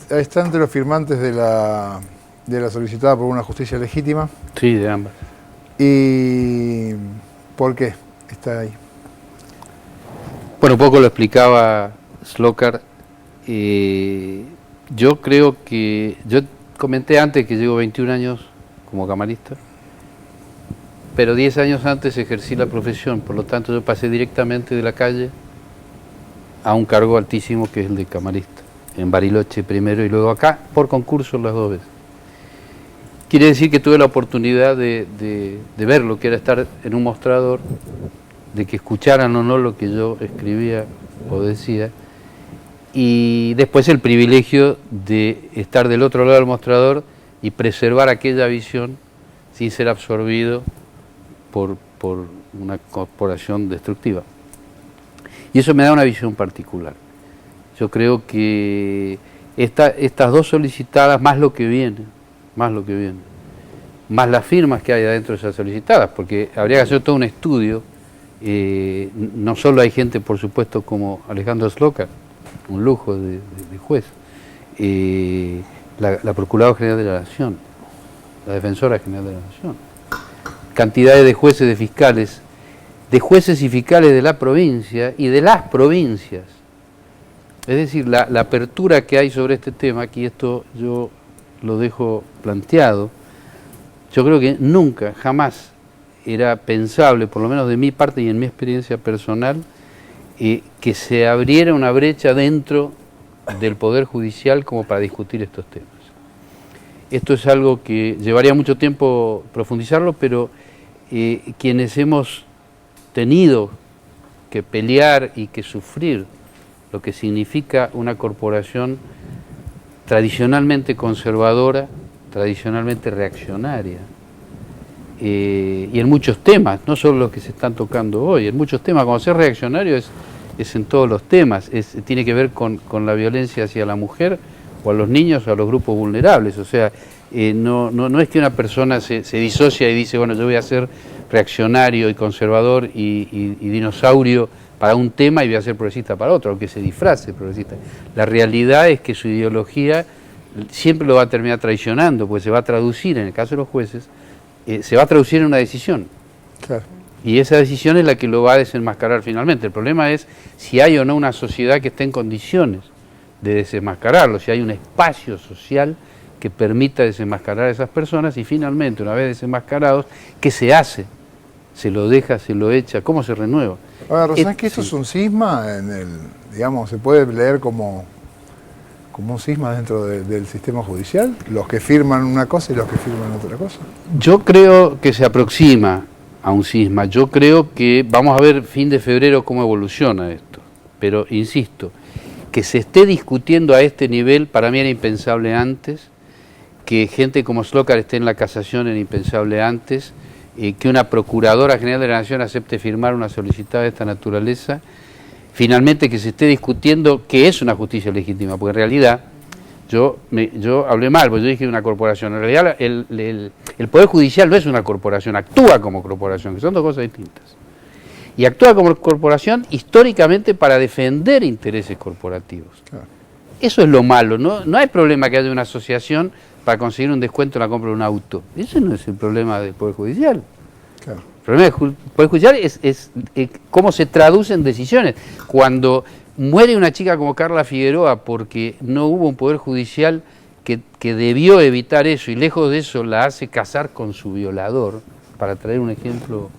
S8: está entre los firmantes de la solicitada por una justicia legítima.
S6: Sí, de ambas.
S8: ¿Y por qué está ahí?
S6: Bueno, un poco lo explicaba Slokar. Yo creo que... Yo comenté antes que llevo 21 años como camarista, pero 10 años antes ejercí la profesión, por lo tanto yo pasé directamente de la calle a un cargo altísimo que es el de camarista, en Bariloche primero y luego acá, por concurso las dos veces. Quiere decir que tuve la oportunidad de ver lo que era estar en un mostrador, de que escucharan o no lo que yo escribía o decía, y después el privilegio de estar del otro lado del mostrador y preservar aquella visión sin ser absorbido por una corporación destructiva. Y eso me da una visión particular. Yo creo que estas dos solicitadas, más lo que viene, más las firmas que hay adentro de esas solicitadas, porque habría que hacer todo un estudio. No solo hay gente, por supuesto, como Alejandro Slokar, un lujo de juez, la Procuradora General de la Nación, la Defensora General de la Nación, cantidades de jueces, de fiscales, de jueces y fiscales de la provincia y de las provincias. Es decir, la apertura que hay sobre este tema, aquí esto yo lo dejo planteado, yo creo que nunca, jamás era pensable, por lo menos de mi parte y en mi experiencia personal, que se abriera una brecha dentro del Poder Judicial como para discutir estos temas. Esto es algo que llevaría mucho tiempo profundizarlo, pero quienes hemos tenido que pelear y que sufrir lo que significa una corporación tradicionalmente conservadora, tradicionalmente reaccionaria, y en muchos temas, no solo los que se están tocando hoy, en muchos temas. Cuando ser reaccionario es en todos los temas, tiene que ver con la violencia hacia la mujer o a los niños o a los grupos vulnerables. O sea, no es que una persona se disocia y dice, bueno, yo voy a ser reaccionario y conservador y dinosaurio para un tema y voy a ser progresista para otro, aunque se disfrace progresista. La realidad es que su ideología siempre lo va a terminar traicionando, porque se va a traducir, en el caso de los jueces, se va a traducir en una decisión.
S8: Claro.
S6: Y esa decisión es la que lo va a desenmascarar finalmente. El problema es si hay o no una sociedad que esté en condiciones de desenmascararlo, si hay un espacio social que permita desenmascarar a esas personas y finalmente, una vez desenmascarados, ¿qué se hace? ¿Se lo deja, se lo echa? ¿Cómo se renueva?
S8: Ahora, Rosán, que esto es un cisma, digamos, se puede leer como un cisma dentro del sistema judicial, los que firman una cosa y los que firman otra cosa.
S6: Yo creo que se aproxima a un cisma. Yo creo que vamos a ver fin de febrero cómo evoluciona esto. Pero, insisto, que se esté discutiendo a este nivel, para mí era impensable antes, que gente como Slokar esté en la casación era impensable antes, que una Procuradora General de la Nación acepte firmar una solicitada de esta naturaleza, finalmente que se esté discutiendo qué es una justicia legítima, porque en realidad, yo hablé mal, porque yo dije una corporación, en realidad el Poder Judicial no es una corporación, actúa como corporación, que son dos cosas distintas. Y actúa como corporación históricamente para defender intereses corporativos. Claro. Eso es lo malo, no hay problema que haya una asociación para conseguir un descuento en la compra de un auto. Ese no es el problema del Poder Judicial.
S8: Claro.
S6: El problema del Poder Judicial es cómo se traducen decisiones. Cuando muere una chica como Carla Figueroa porque no hubo un Poder Judicial que debió evitar eso, y lejos de eso la hace casar con su violador, para traer un ejemplo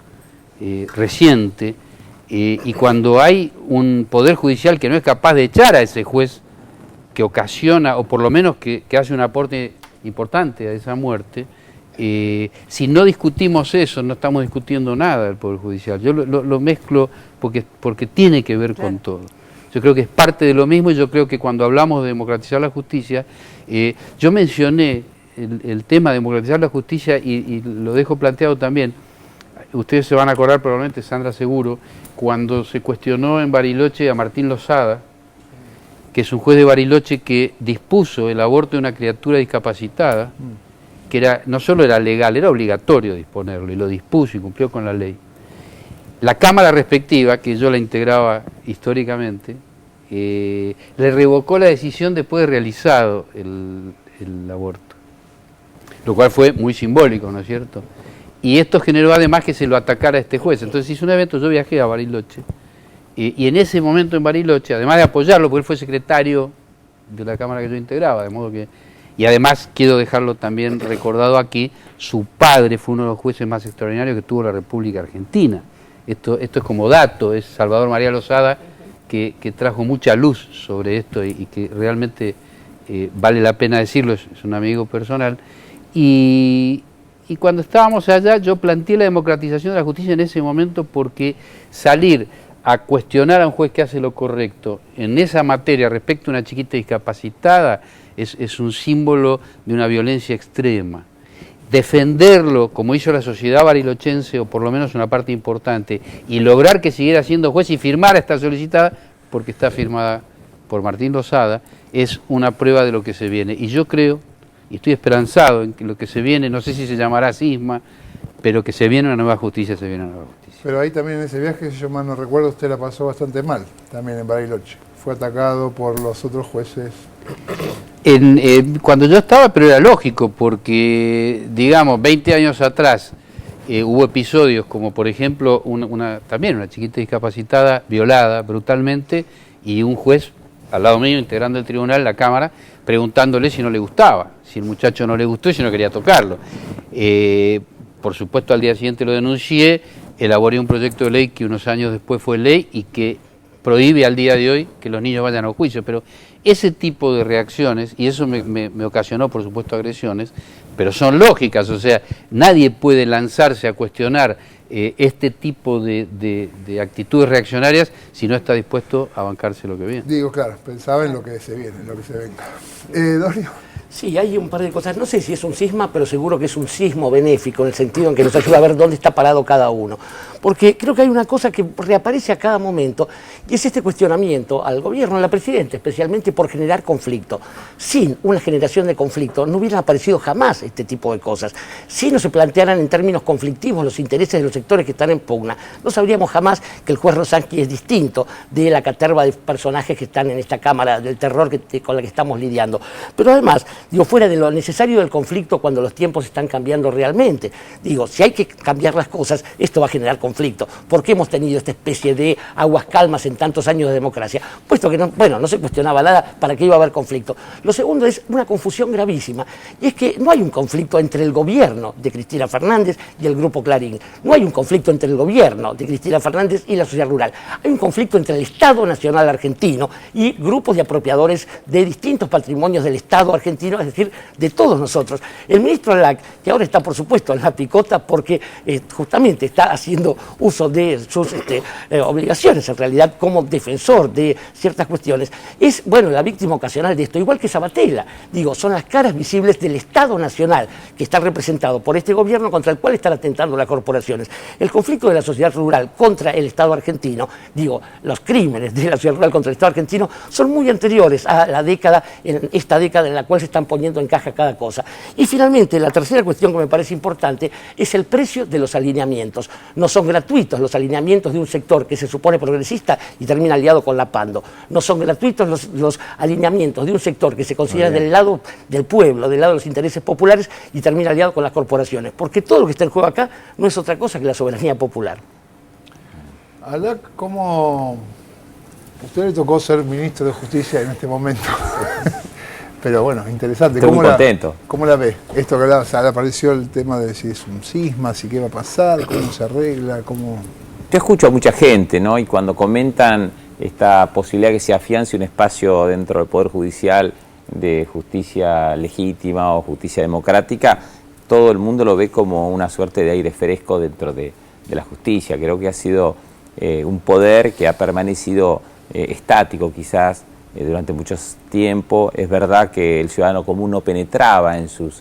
S6: reciente, y cuando hay un Poder Judicial que no es capaz de echar a ese juez que ocasiona, o por lo menos que hace un aporte importante a esa muerte, si no discutimos eso, no estamos discutiendo nada del Poder Judicial. Yo lo mezclo porque tiene que ver con todo. Yo creo que es parte de lo mismo, y yo creo que cuando hablamos de democratizar la justicia, yo mencioné el tema de democratizar la justicia y lo dejo planteado también. Ustedes se van a acordar probablemente, Sandra seguro, cuando se cuestionó en Bariloche a Martín Losada, que es un juez de Bariloche que dispuso el aborto de una criatura discapacitada, que no solo era legal, era obligatorio disponerlo, y lo dispuso y cumplió con la ley. La Cámara respectiva, que yo la integraba históricamente, le revocó la decisión después de realizado el aborto, lo cual fue muy simbólico, ¿no es cierto? Y esto generó además que se lo atacara a este juez. Entonces hizo un evento, yo viajé a Bariloche, y en ese momento en Bariloche, además de apoyarlo, porque él fue secretario de la Cámara que yo integraba, de modo que... Y además quiero dejarlo también recordado aquí, su padre fue uno de los jueces más extraordinarios que tuvo la República Argentina. Esto es como dato, es Salvador María Losada, que trajo mucha luz sobre esto y que realmente vale la pena decirlo, es un amigo personal. Y cuando estábamos allá, yo planteé la democratización de la justicia en ese momento, porque salir a cuestionar a un juez que hace lo correcto en esa materia respecto a una chiquita discapacitada es un símbolo de una violencia extrema. Defenderlo, como hizo la sociedad barilochense, o por lo menos una parte importante, y lograr que siguiera siendo juez y firmara esta solicitada, porque está firmada por Martín Losada, es una prueba de lo que se viene. Y yo creo, y estoy esperanzado en que lo que se viene, no sé si se llamará cisma, pero que se viene una nueva justicia, se viene una nueva justicia.
S8: Pero ahí también en ese viaje, si yo mal no recuerdo, usted la pasó bastante mal, también en Bariloche. Fue atacado por los otros jueces.
S6: Cuando yo estaba, pero era lógico, porque, digamos, 20 años atrás hubo episodios como, por ejemplo, también una chiquita discapacitada violada brutalmente, y un juez al lado mío, integrando el tribunal, la Cámara, preguntándole si no le gustaba, si el muchacho no le gustó y si no quería tocarlo. Por supuesto, al día siguiente lo denuncié, elaboré un proyecto de ley que unos años después fue ley y que prohíbe al día de hoy que los niños vayan a juicio, pero ese tipo de reacciones, y eso me ocasionó, por supuesto, agresiones, pero son lógicas, o sea, nadie puede lanzarse a cuestionar este tipo de actitudes reaccionarias si no está dispuesto a bancarse lo que viene.
S8: Digo, claro, pensaba en lo que se viene, en lo que se venga. Dorio.
S13: Sí, hay un par de cosas. No sé si es un cisma, pero seguro que es un sismo benéfico, en el sentido en que nos ayuda a ver dónde está parado cada uno. Porque creo que hay una cosa que reaparece a cada momento, y es este cuestionamiento al gobierno, a la presidenta, especialmente por generar conflicto. Sin una generación de conflicto no hubieran aparecido jamás este tipo de cosas. Si no se plantearan en términos conflictivos los intereses de los sectores que están en pugna, no sabríamos jamás que el juez Rosansky es distinto de la caterva de personajes que están en esta cámara del terror con la que estamos lidiando. Pero además, digo, fuera de lo necesario del conflicto cuando los tiempos están cambiando realmente. Digo, si hay que cambiar las cosas, esto va a generar conflicto. ¿Por qué hemos tenido esta especie de aguas calmas en tantos años de democracia? Puesto que no se cuestionaba nada, ¿para qué iba a haber conflicto? Lo segundo es una confusión gravísima, y es que no hay un conflicto entre el gobierno de Cristina Fernández y el Grupo Clarín. No hay un conflicto entre el gobierno de Cristina Fernández y la sociedad rural. Hay un conflicto entre el Estado Nacional Argentino y grupos de apropiadores de distintos patrimonios del Estado argentino, es decir, de todos nosotros. El ministro Lack, que ahora está, por supuesto, en la picota porque justamente está haciendo uso de sus obligaciones, en realidad, como defensor de ciertas cuestiones, es, bueno, la víctima ocasional de esto, igual que Sabatella. Digo, son las caras visibles del Estado Nacional, que está representado por este gobierno contra el cual están atentando las corporaciones. El conflicto de la sociedad rural contra el Estado argentino, digo, los crímenes de la sociedad rural contra el Estado argentino son muy anteriores a la década, en esta década en la cual se está están poniendo en caja cada cosa. Y finalmente, la tercera cuestión que me parece importante es el precio de los alineamientos. No son gratuitos los alineamientos de un sector que se supone progresista y termina aliado con la Pando. No son gratuitos los alineamientos de un sector que se considera del lado del pueblo, del lado de los intereses populares y termina aliado con las corporaciones. Porque todo lo que está en juego acá no es otra cosa que la soberanía popular.
S8: Alac, ¿cómo...? Usted le tocó ser ministro de Justicia en este momento. Pero bueno, interesante.
S3: Estoy muy contento.
S8: ¿Cómo la ve? Esto que hablaba, o sea, le apareció el tema de si es un cisma, si qué va a pasar, cómo se arregla, cómo...
S3: Yo escucho a mucha gente, ¿no? Y cuando comentan esta posibilidad que se afiance un espacio dentro del Poder Judicial de justicia legítima o justicia democrática, todo el mundo lo ve como una suerte de aire fresco dentro de la justicia. Creo que ha sido un poder que ha permanecido estático quizás durante mucho tiempo. Es verdad que el ciudadano común no penetraba en su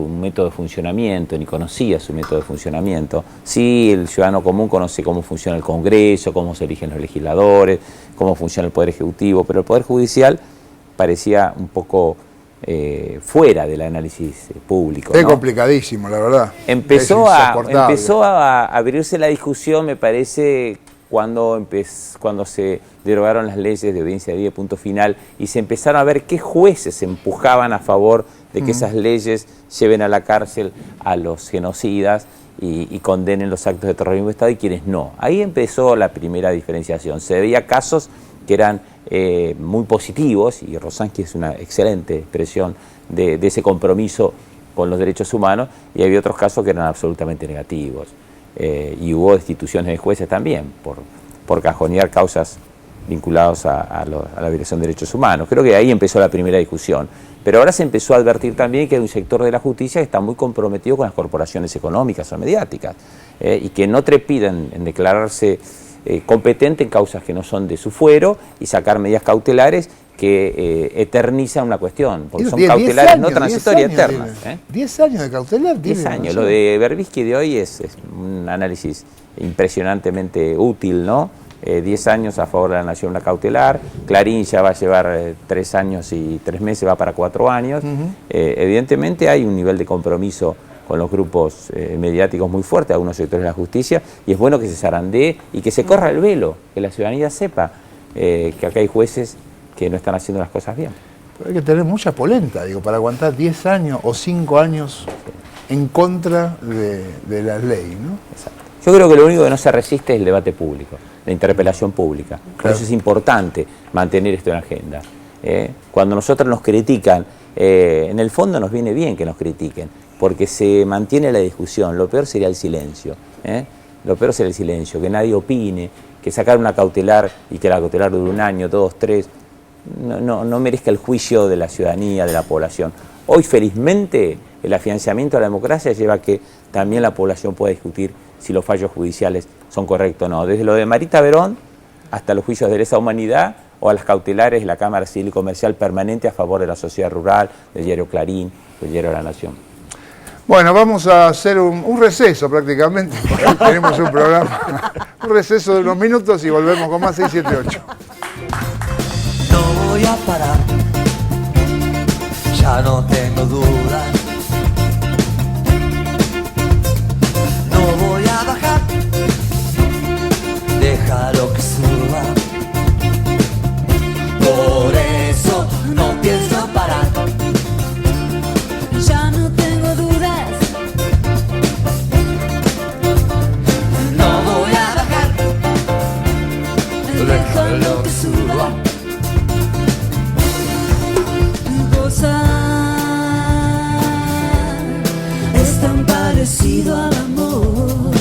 S3: método de funcionamiento, ni conocía su método de funcionamiento. Sí, el ciudadano común conoce cómo funciona el Congreso, cómo se eligen los legisladores, cómo funciona el Poder Ejecutivo, pero el Poder Judicial parecía un poco fuera del análisis público.
S8: Es
S3: ¿no?
S8: Complicadísimo, la verdad.
S3: Empezó a abrirse la discusión, me parece, cuando se derogaron las leyes de audiencia de punto final y se empezaron a ver qué jueces se empujaban a favor de que esas leyes lleven a la cárcel a los genocidas y condenen los actos de terrorismo de Estado y quienes no. Ahí empezó la primera diferenciación. Se veía casos que eran muy positivos, y Rosansky es una excelente expresión de ese compromiso con los derechos humanos, y había otros casos que eran absolutamente negativos. Y hubo destituciones de jueces también por cajonear causas vinculadas a la violación de derechos humanos. Creo que ahí empezó la primera discusión. Pero ahora se empezó a advertir también que hay un sector de la justicia que está muy comprometido con las corporaciones económicas o mediáticas y que no trepidan en declararse competente en causas que no son de su fuero y sacar medidas cautelares que eternizan una cuestión, porque son cautelares no transitorias, eternas.
S8: 10 años de cautelar.
S3: 10 años. Lo de Berbisky de hoy es un análisis impresionantemente útil, ¿no? 10 años a favor de la nación, una cautelar. Clarín ya va a llevar 3 años y 3 meses, va para 4 años. Evidentemente hay un nivel de compromiso con los grupos mediáticos muy fuerte, algunos sectores de la justicia, y es bueno que se zarandee y que se corra el velo, que la ciudadanía sepa que acá hay jueces que no están haciendo las cosas bien.
S8: Pero hay que tener mucha polenta, digo, para aguantar 10 años o 5 años en contra de la ley, ¿no?
S3: Exacto. Yo creo que lo único que no se resiste es el debate público, la interpelación pública. Por eso es importante mantener esto en agenda. Cuando nosotros nos critican, en el fondo nos viene bien que nos critiquen, porque se mantiene la discusión. Lo peor sería el silencio. Lo peor sería el silencio, que nadie opine, que sacar una cautelar y que la cautelar dure 1 año, 2, 3, no merezca el juicio de la ciudadanía, de la población. Hoy, felizmente, el afianzamiento de la democracia lleva a que también la población pueda discutir si los fallos judiciales son correctos o no. Desde lo de Marita Verón hasta los juicios de lesa humanidad o a las cautelares de la Cámara Civil y Comercial permanente a favor de la sociedad rural, del diario Clarín, del diario La Nación.
S8: Bueno, vamos a hacer un receso prácticamente, porque hoy tenemos un programa, un receso de unos minutos y volvemos con más 678.
S2: No voy a parar, ya no tengo dudas. No voy a bajar, déjalo que suba. Por eso no pienso parar.
S5: Ya no tengo dudas.
S2: No voy a bajar, déjalo que suba.
S5: Gozar es tan parecido al amor.